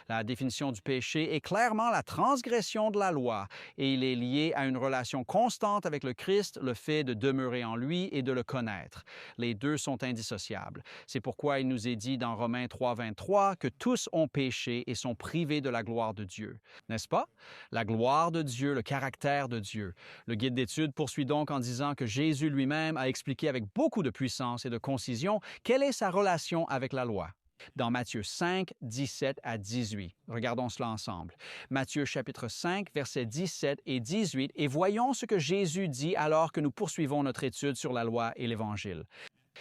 La définition du péché est clairement la transgression de la loi et il est lié à une relation constante avec le Christ, le fait de demeurer en lui et de le connaître. Les deux sont indissociables. C'est pourquoi il nous est dit dans Romains 3, 23 que tous ont péché et sont privés de la gloire de Dieu. N'est-ce pas? La gloire de Dieu, le caractère de Dieu. Le guide d'études poursuit donc en disant que Jésus lui-même a expliqué avec beaucoup de puissance et de concision quelle est sa relation avec la loi. Dans Matthieu 5, 17 à 18. Regardons cela ensemble. Matthieu chapitre 5, versets 17 et 18, et voyons ce que Jésus dit alors que nous poursuivons notre étude sur la loi et l'Évangile.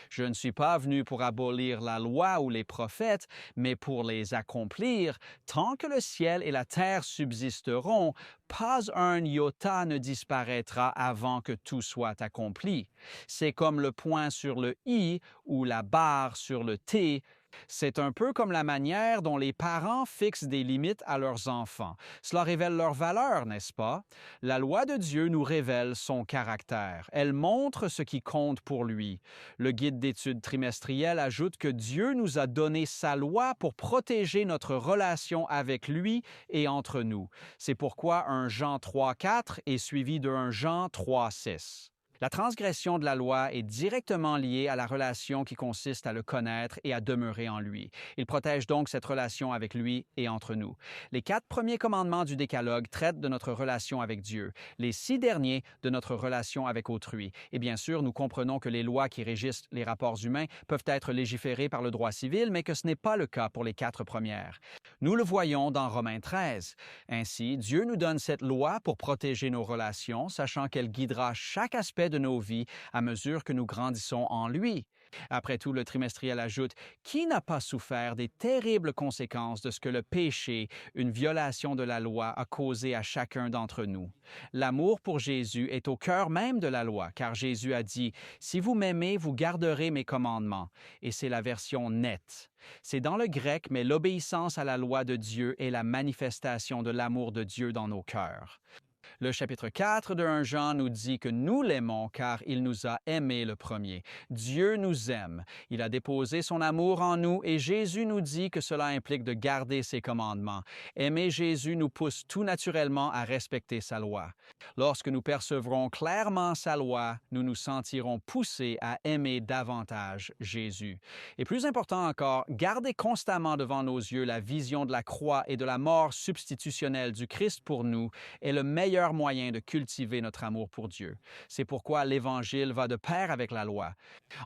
Je ne suis pas venu pour abolir la loi ou les prophètes, mais pour les accomplir. Tant que le ciel et la terre subsisteront, pas un iota ne disparaîtra avant que tout soit accompli. C'est comme le point sur le i ou la barre sur le t. C'est un peu comme la manière dont les parents fixent des limites à leurs enfants. Cela révèle leur valeur, n'est-ce pas? La loi de Dieu nous révèle son caractère. Elle montre ce qui compte pour lui. Le guide d'études trimestriel ajoute que Dieu nous a donné sa loi pour protéger notre relation avec lui et entre nous. C'est pourquoi 1 Jean 3, 4 est suivi de 1 Jean 3, 6. La transgression de la loi est directement liée à la relation qui consiste à le connaître et à demeurer en lui. Il protège donc cette relation avec lui et entre nous. Les 4 premiers commandements du Décalogue traitent de notre relation avec Dieu, les 6 derniers de notre relation avec autrui. Et bien sûr, nous comprenons que les lois qui régissent les rapports humains peuvent être légiférées par le droit civil, mais que ce n'est pas le cas pour les 4 premières. Nous le voyons dans Romains 13. Ainsi, Dieu nous donne cette loi pour protéger nos relations, sachant qu'elle guidera chaque aspect de nos vies à mesure que nous grandissons en lui. Après tout, le trimestriel ajoute « Qui n'a pas souffert des terribles conséquences de ce que le péché, une violation de la loi, a causé à chacun d'entre nous? » L'amour pour Jésus est au cœur même de la loi, car Jésus a dit « Si vous m'aimez, vous garderez mes commandements. » Et c'est la version nette. C'est dans le grec, mais l'obéissance à la loi de Dieu est la manifestation de l'amour de Dieu dans nos cœurs. Le chapitre 4 de 1 Jean nous dit que nous l'aimons car il nous a aimés le premier. Dieu nous aime. Il a déposé son amour en nous et Jésus nous dit que cela implique de garder ses commandements. Aimer Jésus nous pousse tout naturellement à respecter sa loi. Lorsque nous percevrons clairement sa loi, nous nous sentirons poussés à aimer davantage Jésus. Et plus important encore, garder constamment devant nos yeux la vision de la croix et de la mort substitutionnelle du Christ pour nous est le meilleur moyen de cultiver notre amour pour Dieu. C'est pourquoi l'Évangile va de pair avec la loi.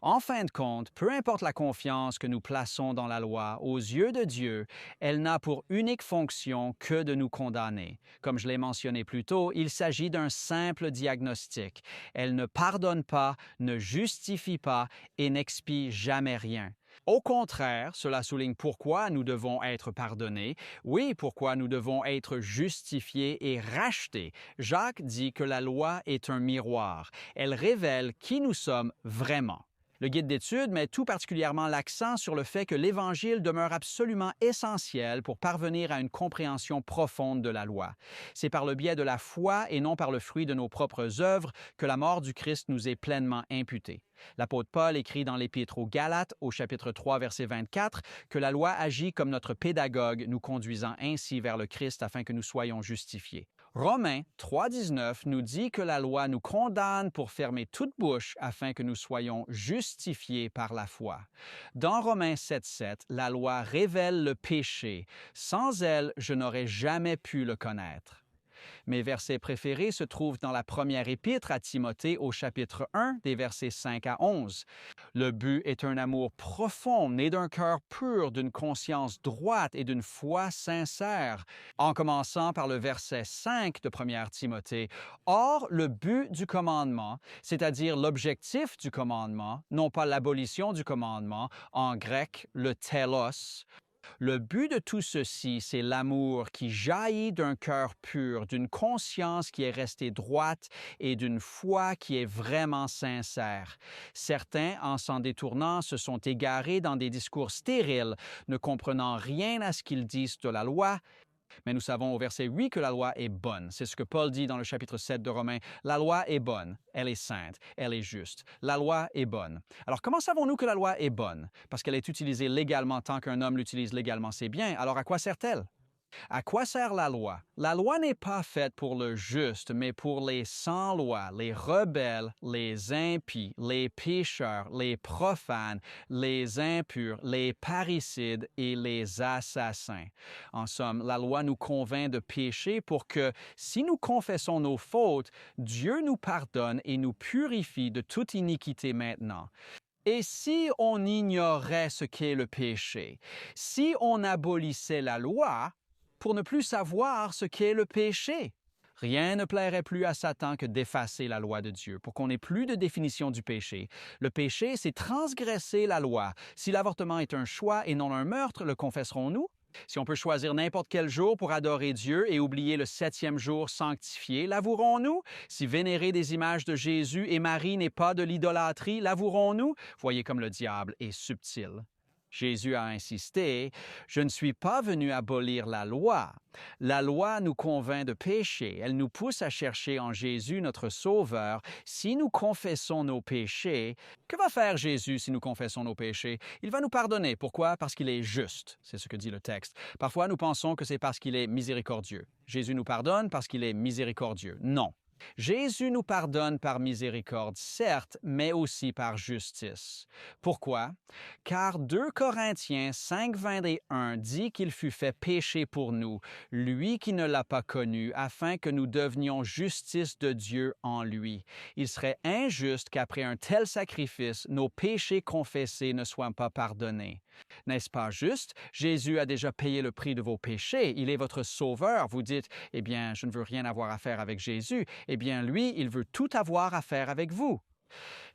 En fin de compte, peu importe la confiance que nous plaçons dans la loi, aux yeux de Dieu, elle n'a pour unique fonction que de nous condamner. Comme je l'ai mentionné plus tôt, il s'agit d'un simple diagnostic. Elle ne pardonne pas, ne justifie pas et n'expie jamais rien. Au contraire, cela souligne pourquoi nous devons être pardonnés, oui, pourquoi nous devons être justifiés et rachetés. Jacques dit que la loi est un miroir. Elle révèle qui nous sommes vraiment. Le guide d'études met tout particulièrement l'accent sur le fait que l'Évangile demeure absolument essentiel pour parvenir à une compréhension profonde de la loi. C'est par le biais de la foi et non par le fruit de nos propres œuvres que la mort du Christ nous est pleinement imputée. L'apôtre Paul écrit dans l'Épître aux Galates, au chapitre 3, verset 24, que la loi agit comme notre pédagogue, nous conduisant ainsi vers le Christ afin que nous soyons justifiés. Romains 3,19 nous dit que la loi nous condamne pour fermer toute bouche afin que nous soyons justifiés par la foi. Dans Romains 7,7, la loi révèle le péché. Sans elle, je n'aurais jamais pu le connaître. Mes versets préférés se trouvent dans la première épître à Timothée au chapitre 1, des versets 5 à 11. Le but est un amour profond, né d'un cœur pur, d'une conscience droite et d'une foi sincère. En commençant par le verset 5 de 1 Timothée, « Or, le but du commandement, c'est-à-dire l'objectif du commandement, non pas l'abolition du commandement, en grec, le telos, le but de tout ceci, c'est l'amour qui jaillit d'un cœur pur, d'une conscience qui est restée droite et d'une foi qui est vraiment sincère. Certains, en s'en détournant, se sont égarés dans des discours stériles, ne comprenant rien à ce qu'ils disent de la loi. Mais nous savons au verset 8 que la loi est bonne. C'est ce que Paul dit dans le chapitre 7 de Romains. La loi est bonne, elle est sainte, elle est juste. La loi est bonne. Alors comment savons-nous que la loi est bonne? Parce qu'elle est utilisée légalement tant qu'un homme l'utilise légalement, c'est bien. Alors à quoi sert-elle? À quoi sert la loi? La loi n'est pas faite pour le juste, mais pour les sans-loi, les rebelles, les impies, les pécheurs, les profanes, les impurs, les parricides et les assassins. En somme, la loi nous convainc de pécher pour que, si nous confessons nos fautes, Dieu nous pardonne et nous purifie de toute iniquité maintenant. Et si on ignorait ce qu'est le péché, si on abolissait la loi, pour ne plus savoir ce qu'est le péché. Rien ne plairait plus à Satan que d'effacer la loi de Dieu pour qu'on n'ait plus de définition du péché. Le péché, c'est transgresser la loi. Si l'avortement est un choix et non un meurtre, le confesserons-nous? Si on peut choisir n'importe quel jour pour adorer Dieu et oublier le 7e jour sanctifié, l'avouerons-nous? Si vénérer des images de Jésus et Marie n'est pas de l'idolâtrie, l'avouerons-nous? Voyez comme le diable est subtil. Jésus a insisté, « Je ne suis pas venu abolir la loi. La loi nous convainc de péché. Elle nous pousse à chercher en Jésus notre Sauveur. Si nous confessons nos péchés, que va faire Jésus si nous confessons nos péchés? Il va nous pardonner. Pourquoi? Parce qu'il est juste. C'est ce que dit le texte. Parfois, nous pensons que c'est parce qu'il est miséricordieux. Jésus nous pardonne parce qu'il est miséricordieux. Non. Jésus nous pardonne par miséricorde, certes, mais aussi par justice. Pourquoi? Car 2 Corinthiens 5:21 dit qu'il fut fait péché pour nous, lui qui ne l'a pas connu, afin que nous devenions justice de Dieu en lui. Il serait injuste qu'après un tel sacrifice, nos péchés confessés ne soient pas pardonnés. N'est-ce pas juste? Jésus a déjà payé le prix de vos péchés. Il est votre sauveur. Vous dites, « Eh bien, je ne veux rien avoir à faire avec Jésus. » Eh bien, lui, il veut tout avoir à faire avec vous.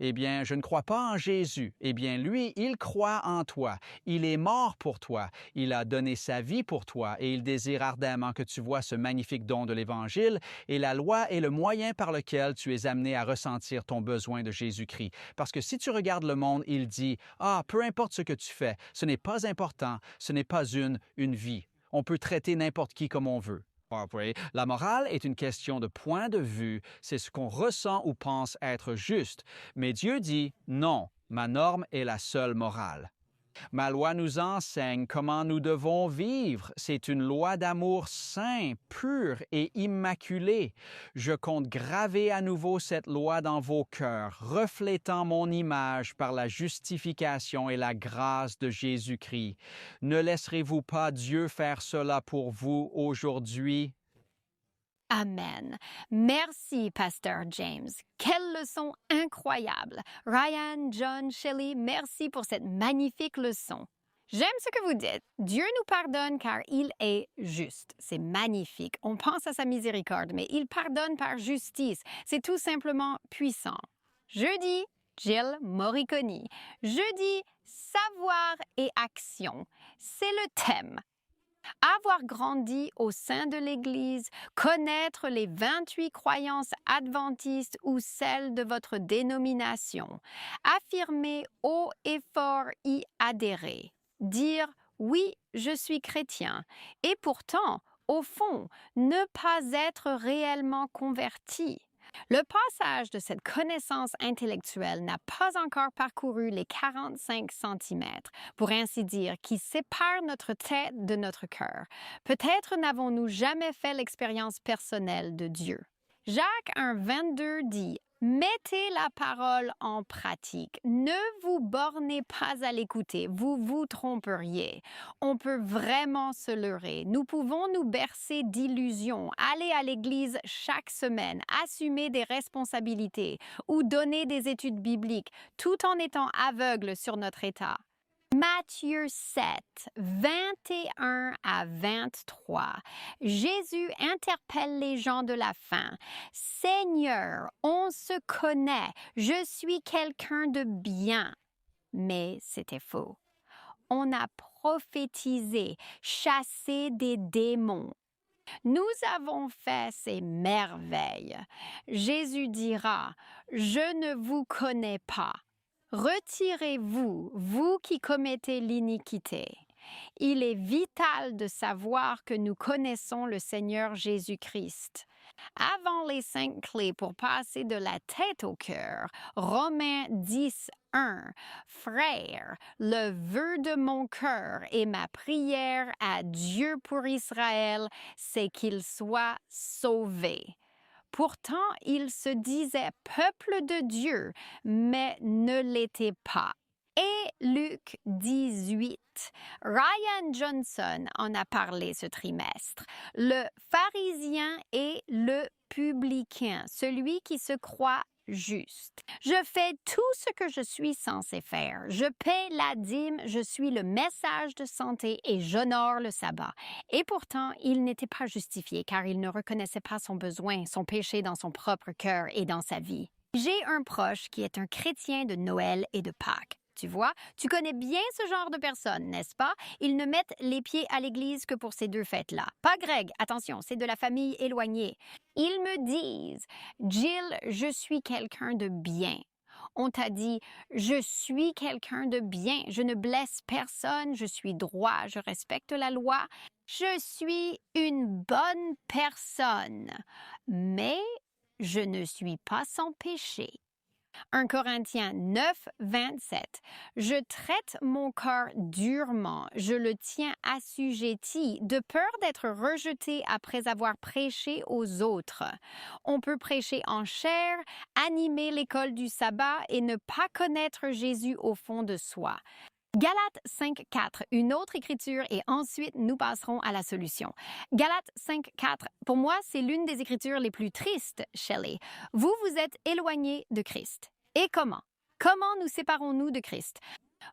Eh bien, je ne crois pas en Jésus. Eh bien, lui, il croit en toi. Il est mort pour toi. Il a donné sa vie pour toi et il désire ardemment que tu vois ce magnifique don de l'Évangile et la loi est le moyen par lequel tu es amené à ressentir ton besoin de Jésus-Christ. Parce que si tu regardes le monde, il dit, « Ah, peu importe ce que tu fais, ce n'est pas important, ce n'est pas une vie. On peut traiter n'importe qui comme on veut. » La morale est une question de point de vue, c'est ce qu'on ressent ou pense être juste. Mais Dieu dit « Non, ma norme est la seule morale. » Ma loi nous enseigne comment nous devons vivre. C'est une loi d'amour saint, pur et immaculé. Je compte graver à nouveau cette loi dans vos cœurs, reflétant mon image par la justification et la grâce de Jésus-Christ. Ne laisserez-vous pas Dieu faire cela pour vous aujourd'hui? Amen. Merci, Pasteur James. Quelle leçon incroyable. Ryan, John, Shelley, merci pour cette magnifique leçon. J'aime ce que vous dites. Dieu nous pardonne car il est juste. C'est magnifique. On pense à sa miséricorde, mais il pardonne par justice. C'est tout simplement puissant. Jeudi, Jill Moriconi. Jeudi, savoir et action. C'est le thème. Avoir grandi au sein de l'Église, connaître les 28 croyances adventistes ou celles de votre dénomination, affirmer haut et fort y adhérer, dire « oui, je suis chrétien » et pourtant, au fond, ne pas être réellement converti. Le passage de cette connaissance intellectuelle n'a pas encore parcouru les 45 centimètres, pour ainsi dire, qui séparent notre tête de notre cœur. Peut-être n'avons-nous jamais fait l'expérience personnelle de Dieu. Jacques 1,22 dit « Mettez la parole en pratique. Ne vous bornez pas à l'écouter, vous vous tromperiez. On peut vraiment se leurrer. Nous pouvons nous bercer d'illusions, aller à l'église chaque semaine, assumer des responsabilités ou donner des études bibliques, tout en étant aveugles sur notre état. Matthieu 7, 21 à 23. Jésus interpelle les gens de la fin. Seigneur, on se connaît, je suis quelqu'un de bien. Mais c'était faux. On a prophétisé, chassé des démons. Nous avons fait ces merveilles. Jésus dira, je ne vous connais pas. Retirez-vous, vous qui commettez l'iniquité. Il est vital de savoir que nous connaissons le Seigneur Jésus-Christ. Avant les 5 clés pour passer de la tête au cœur, Romains 10, 1. Frères, le vœu de mon cœur et ma prière à Dieu pour Israël, c'est qu'il soit sauvé. Pourtant, il se disait peuple de Dieu, mais ne l'était pas. Et Luc 18. Ryan Johnson en a parlé ce trimestre. Le pharisien et le publicain, celui qui se croit juste. Je fais tout ce que je suis censé faire. Je paie la dîme, je suis le message de santé et j'honore le sabbat. Et pourtant, il n'était pas justifié car il ne reconnaissait pas son besoin, son péché dans son propre cœur et dans sa vie. J'ai un proche qui est un chrétien de Noël et de Pâques. Tu vois, tu connais bien ce genre de personnes, n'est-ce pas? Ils ne mettent les pieds à l'église que pour ces 2 fêtes-là. Pas Greg, attention, c'est de la famille éloignée. Ils me disent, Jill, je suis quelqu'un de bien. On t'a dit, je suis quelqu'un de bien, je ne blesse personne, je suis droit, je respecte la loi, je suis une bonne personne, mais je ne suis pas sans péché. 1 Corinthiens 9, 27. Je traite mon corps durement, je le tiens assujetti, de peur d'être rejeté après avoir prêché aux autres. On peut prêcher en chair, animer l'école du sabbat et ne pas connaître Jésus au fond de soi. Galates 5, 4, une autre écriture et ensuite nous passerons à la solution. Galates 5, 4, pour moi, c'est l'une des écritures les plus tristes, Shelley. Vous êtes éloigné de Christ. Et comment? Comment nous séparons-nous de Christ?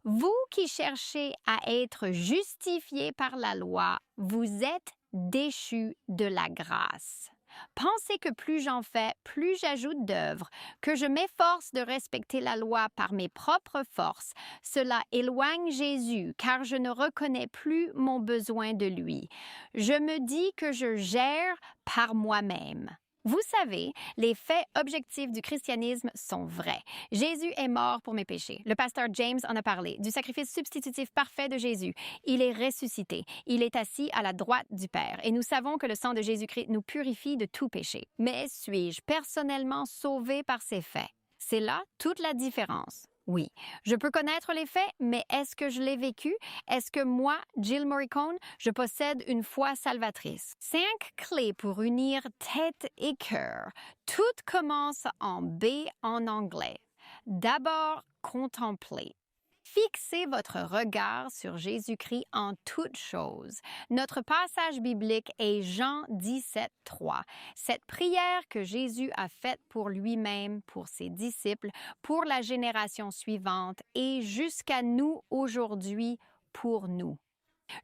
Vous qui cherchez à être justifiés par la loi, vous êtes déchus de la grâce. Pensez que plus j'en fais, plus j'ajoute d'œuvres, que je m'efforce de respecter la loi par mes propres forces. Cela éloigne Jésus, car je ne reconnais plus mon besoin de lui. Je me dis que je gère par moi-même. Vous savez, les faits objectifs du christianisme sont vrais. Jésus est mort pour mes péchés. Le pasteur James en a parlé, du sacrifice substitutif parfait de Jésus. Il est ressuscité. Il est assis à la droite du Père. Et nous savons que le sang de Jésus-Christ nous purifie de tout péché. Mais suis-je personnellement sauvé par ces faits? C'est là toute la différence. Oui, je peux connaître les faits, mais est-ce que je l'ai vécu? Est-ce que moi, Jill Morricone, je possède une foi salvatrice? 5 clés pour unir tête et cœur. Tout commence en B en anglais. D'abord, contempler. Fixez votre regard sur Jésus-Christ en toutes choses. Notre passage biblique est Jean 17, 3. Cette prière que Jésus a faite pour lui-même, pour ses disciples, pour la génération suivante et jusqu'à nous aujourd'hui pour nous.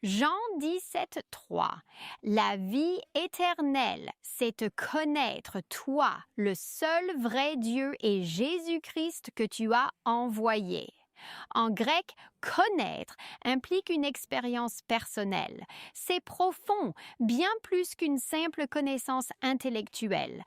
Jean 17, 3. La vie éternelle, c'est te connaître, toi, le seul vrai Dieu et Jésus-Christ que tu as envoyé. En grec, connaître implique une expérience personnelle. C'est profond, bien plus qu'une simple connaissance intellectuelle.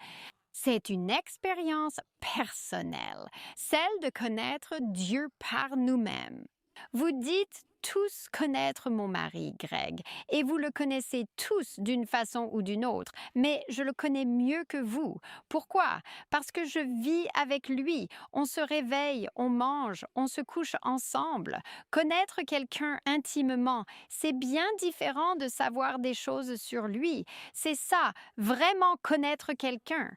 C'est une expérience personnelle, celle de connaître Dieu par nous-mêmes. Vous dites tous connaître mon mari, Greg, et vous le connaissez tous d'une façon ou d'une autre, mais je le connais mieux que vous. Pourquoi? Parce que je vis avec lui. On se réveille, on mange, on se couche ensemble. Connaître quelqu'un intimement, c'est bien différent de savoir des choses sur lui. C'est ça, vraiment connaître quelqu'un.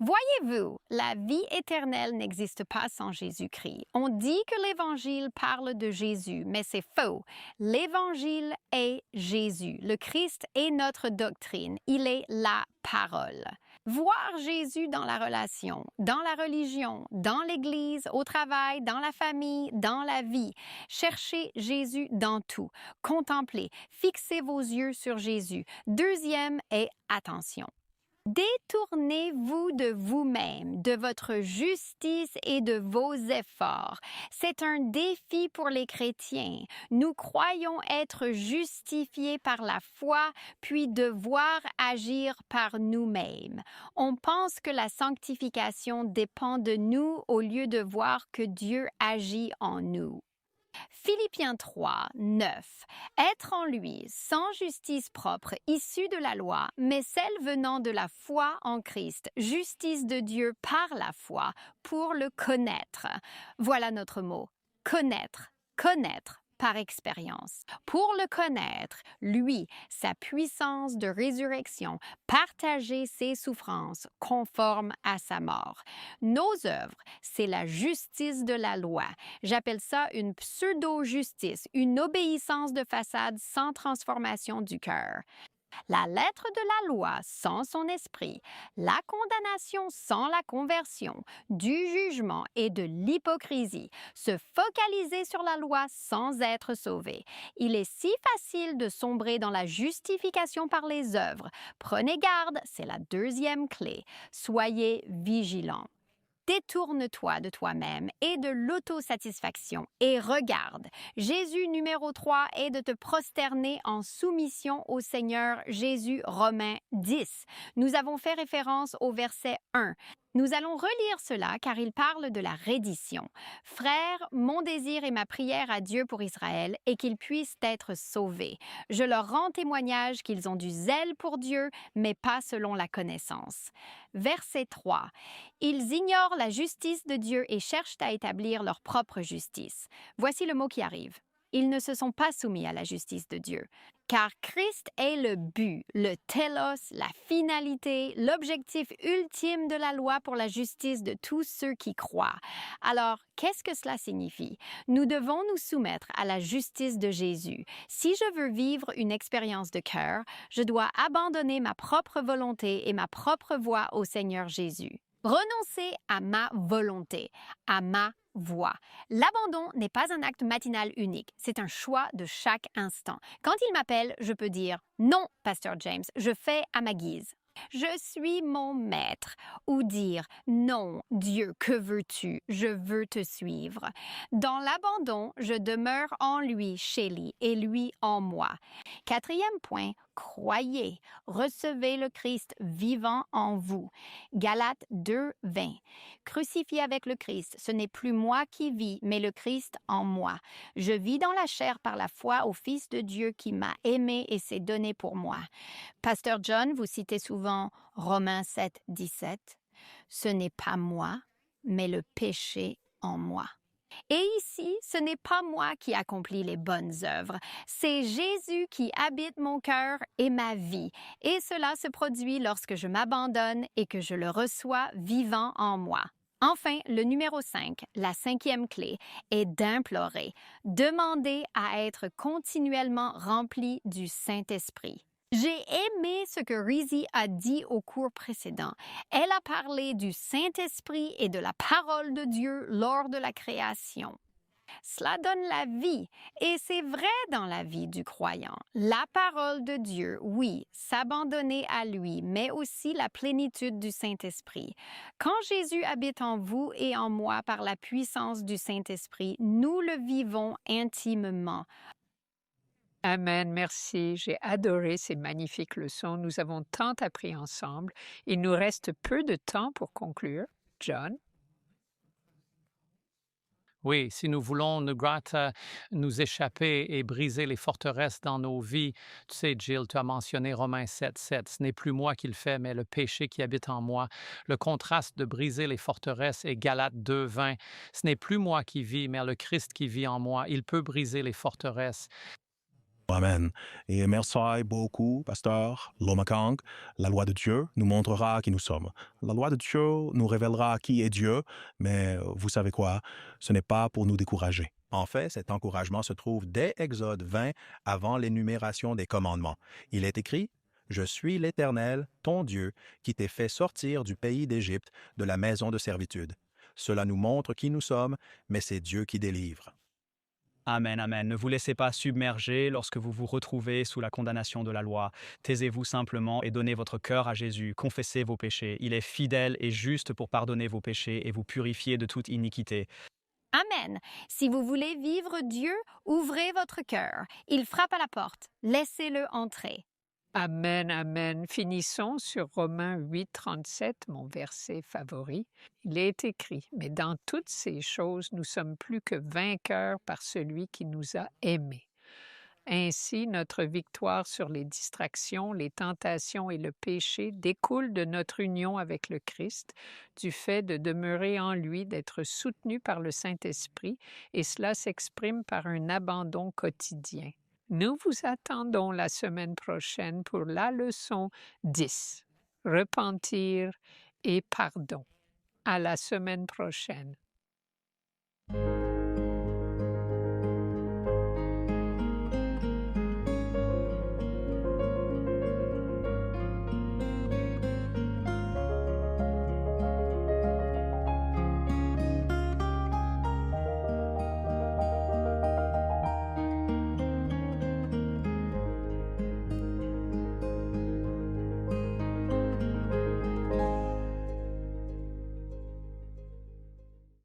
Voyez-vous, la vie éternelle n'existe pas sans Jésus-Christ. On dit que l'Évangile parle de Jésus, mais c'est faux. L'Évangile est Jésus. Le Christ est notre doctrine. Il est la parole. Voir Jésus dans la relation, dans la religion, dans l'Église, au travail, dans la famille, dans la vie. Cherchez Jésus dans tout. Contemplez, fixez vos yeux sur Jésus. Deuxième est attention. Détournez-vous de vous-même, de votre justice et de vos efforts. C'est un défi pour les chrétiens. Nous croyons être justifiés par la foi, puis devoir agir par nous-mêmes. On pense que la sanctification dépend de nous au lieu de voir que Dieu agit en nous. Philippiens 3, 9. Être en lui, sans justice propre, issue de la loi, mais celle venant de la foi en Christ, justice de Dieu par la foi, pour le connaître. Voilà notre mot. Connaître, connaître par expérience. Pour le connaître, lui, sa puissance de résurrection, partager ses souffrances conformes à sa mort. Nos œuvres, c'est la justice de la loi. J'appelle ça une pseudo-justice, une obéissance de façade sans transformation du cœur. La lettre de la loi sans son esprit, la condamnation sans la conversion, du jugement et de l'hypocrisie, se focaliser sur la loi sans être sauvé. Il est si facile de sombrer dans la justification par les œuvres. Prenez garde, c'est la deuxième clé. Soyez vigilants. Détourne-toi de toi-même et de l'autosatisfaction et regarde. Jésus numéro 3 est de te prosterner en soumission au Seigneur Jésus. Romains 10. Nous avons fait référence au verset 1. Nous allons relire cela car il parle de la reddition. Frères, mon désir et ma prière à Dieu pour Israël est qu'ils puissent être sauvés. Je leur rends témoignage qu'ils ont du zèle pour Dieu, mais pas selon la connaissance. Verset 3. Ils ignorent la justice de Dieu et cherchent à établir leur propre justice. Voici le mot qui arrive. Ils ne se sont pas soumis à la justice de Dieu. Car Christ est le but, le télos, la finalité, l'objectif ultime de la loi pour la justice de tous ceux qui croient. Alors, qu'est-ce que cela signifie? Nous devons nous soumettre à la justice de Jésus. Si je veux vivre une expérience de cœur, je dois abandonner ma propre volonté et ma propre voie au Seigneur Jésus. Renoncer à ma volonté, à ma voix. L'abandon n'est pas un acte matinal unique, c'est un choix de chaque instant. Quand il m'appelle, je peux dire « Non, Pasteur James, je fais à ma guise ». Je suis mon maître ou dire « Non, Dieu, que veux-tu? Je veux te suivre ». Dans l'abandon, je demeure en lui, chez lui, et lui en moi. Quatrième point, croyez, recevez le Christ vivant en vous. Galates 2, 20. Crucifié avec le Christ, ce n'est plus moi qui vis, mais le Christ en moi. Je vis dans la chair par la foi au Fils de Dieu qui m'a aimé et s'est donné pour moi. Pasteur John, vous citez souvent Romains 7, 17. Ce n'est pas moi, mais le péché en moi. Et ici, ce n'est pas moi qui accomplis les bonnes œuvres, c'est Jésus qui habite mon cœur et ma vie. Et cela se produit lorsque je m'abandonne et que je le reçois vivant en moi. Enfin, le numéro 5, la cinquième clé, est d'implorer, demander à être continuellement rempli du Saint-Esprit. J'ai aimé ce que Rizzi a dit au cours précédent. Elle a parlé du Saint-Esprit et de la parole de Dieu lors de la création. Cela donne la vie, et c'est vrai dans la vie du croyant. La parole de Dieu, oui, s'abandonner à lui, mais aussi la plénitude du Saint-Esprit. Quand Jésus habite en vous et en moi par la puissance du Saint-Esprit, nous le vivons intimement. Amen, merci. J'ai adoré ces magnifiques leçons. Nous avons tant appris ensemble. Il nous reste peu de temps pour conclure. John? Oui, si nous voulons nous échapper et briser les forteresses dans nos vies, tu sais, Jill, tu as mentionné Romains 7, 7. Ce n'est plus moi qui le fais, mais le péché qui habite en moi. Le contraste de briser les forteresses est Galates 2, 20. Ce n'est plus moi qui vis, mais le Christ qui vit en moi. Il peut briser les forteresses. Amen. Et merci beaucoup, pasteur Lomakang. La loi de Dieu nous montrera qui nous sommes. La loi de Dieu nous révélera qui est Dieu, mais vous savez quoi? Ce n'est pas pour nous décourager. En fait, cet encouragement se trouve dès Exode 20, avant l'énumération des commandements. Il est écrit: « Je suis l'Éternel, ton Dieu, qui t'ai fait sortir du pays d'Égypte, de la maison de servitude. » Cela nous montre qui nous sommes, mais c'est Dieu qui délivre. Amen, amen. Ne vous laissez pas submerger lorsque vous vous retrouvez sous la condamnation de la loi. Taisez-vous simplement et donnez votre cœur à Jésus. Confessez vos péchés. Il est fidèle et juste pour pardonner vos péchés et vous purifier de toute iniquité. Amen. Si vous voulez vivre Dieu, ouvrez votre cœur. Il frappe à la porte. Laissez-le entrer. Amen, amen. Finissons sur Romains 8, 37, mon verset favori. Il est écrit: « Mais dans toutes ces choses, nous sommes plus que vainqueurs par celui qui nous a aimés. » Ainsi, notre victoire sur les distractions, les tentations et le péché découle de notre union avec le Christ, du fait de demeurer en lui, d'être soutenu par le Saint-Esprit, et cela s'exprime par un abandon quotidien. Nous vous attendons la semaine prochaine pour la leçon 10, repentir et pardon. À la semaine prochaine.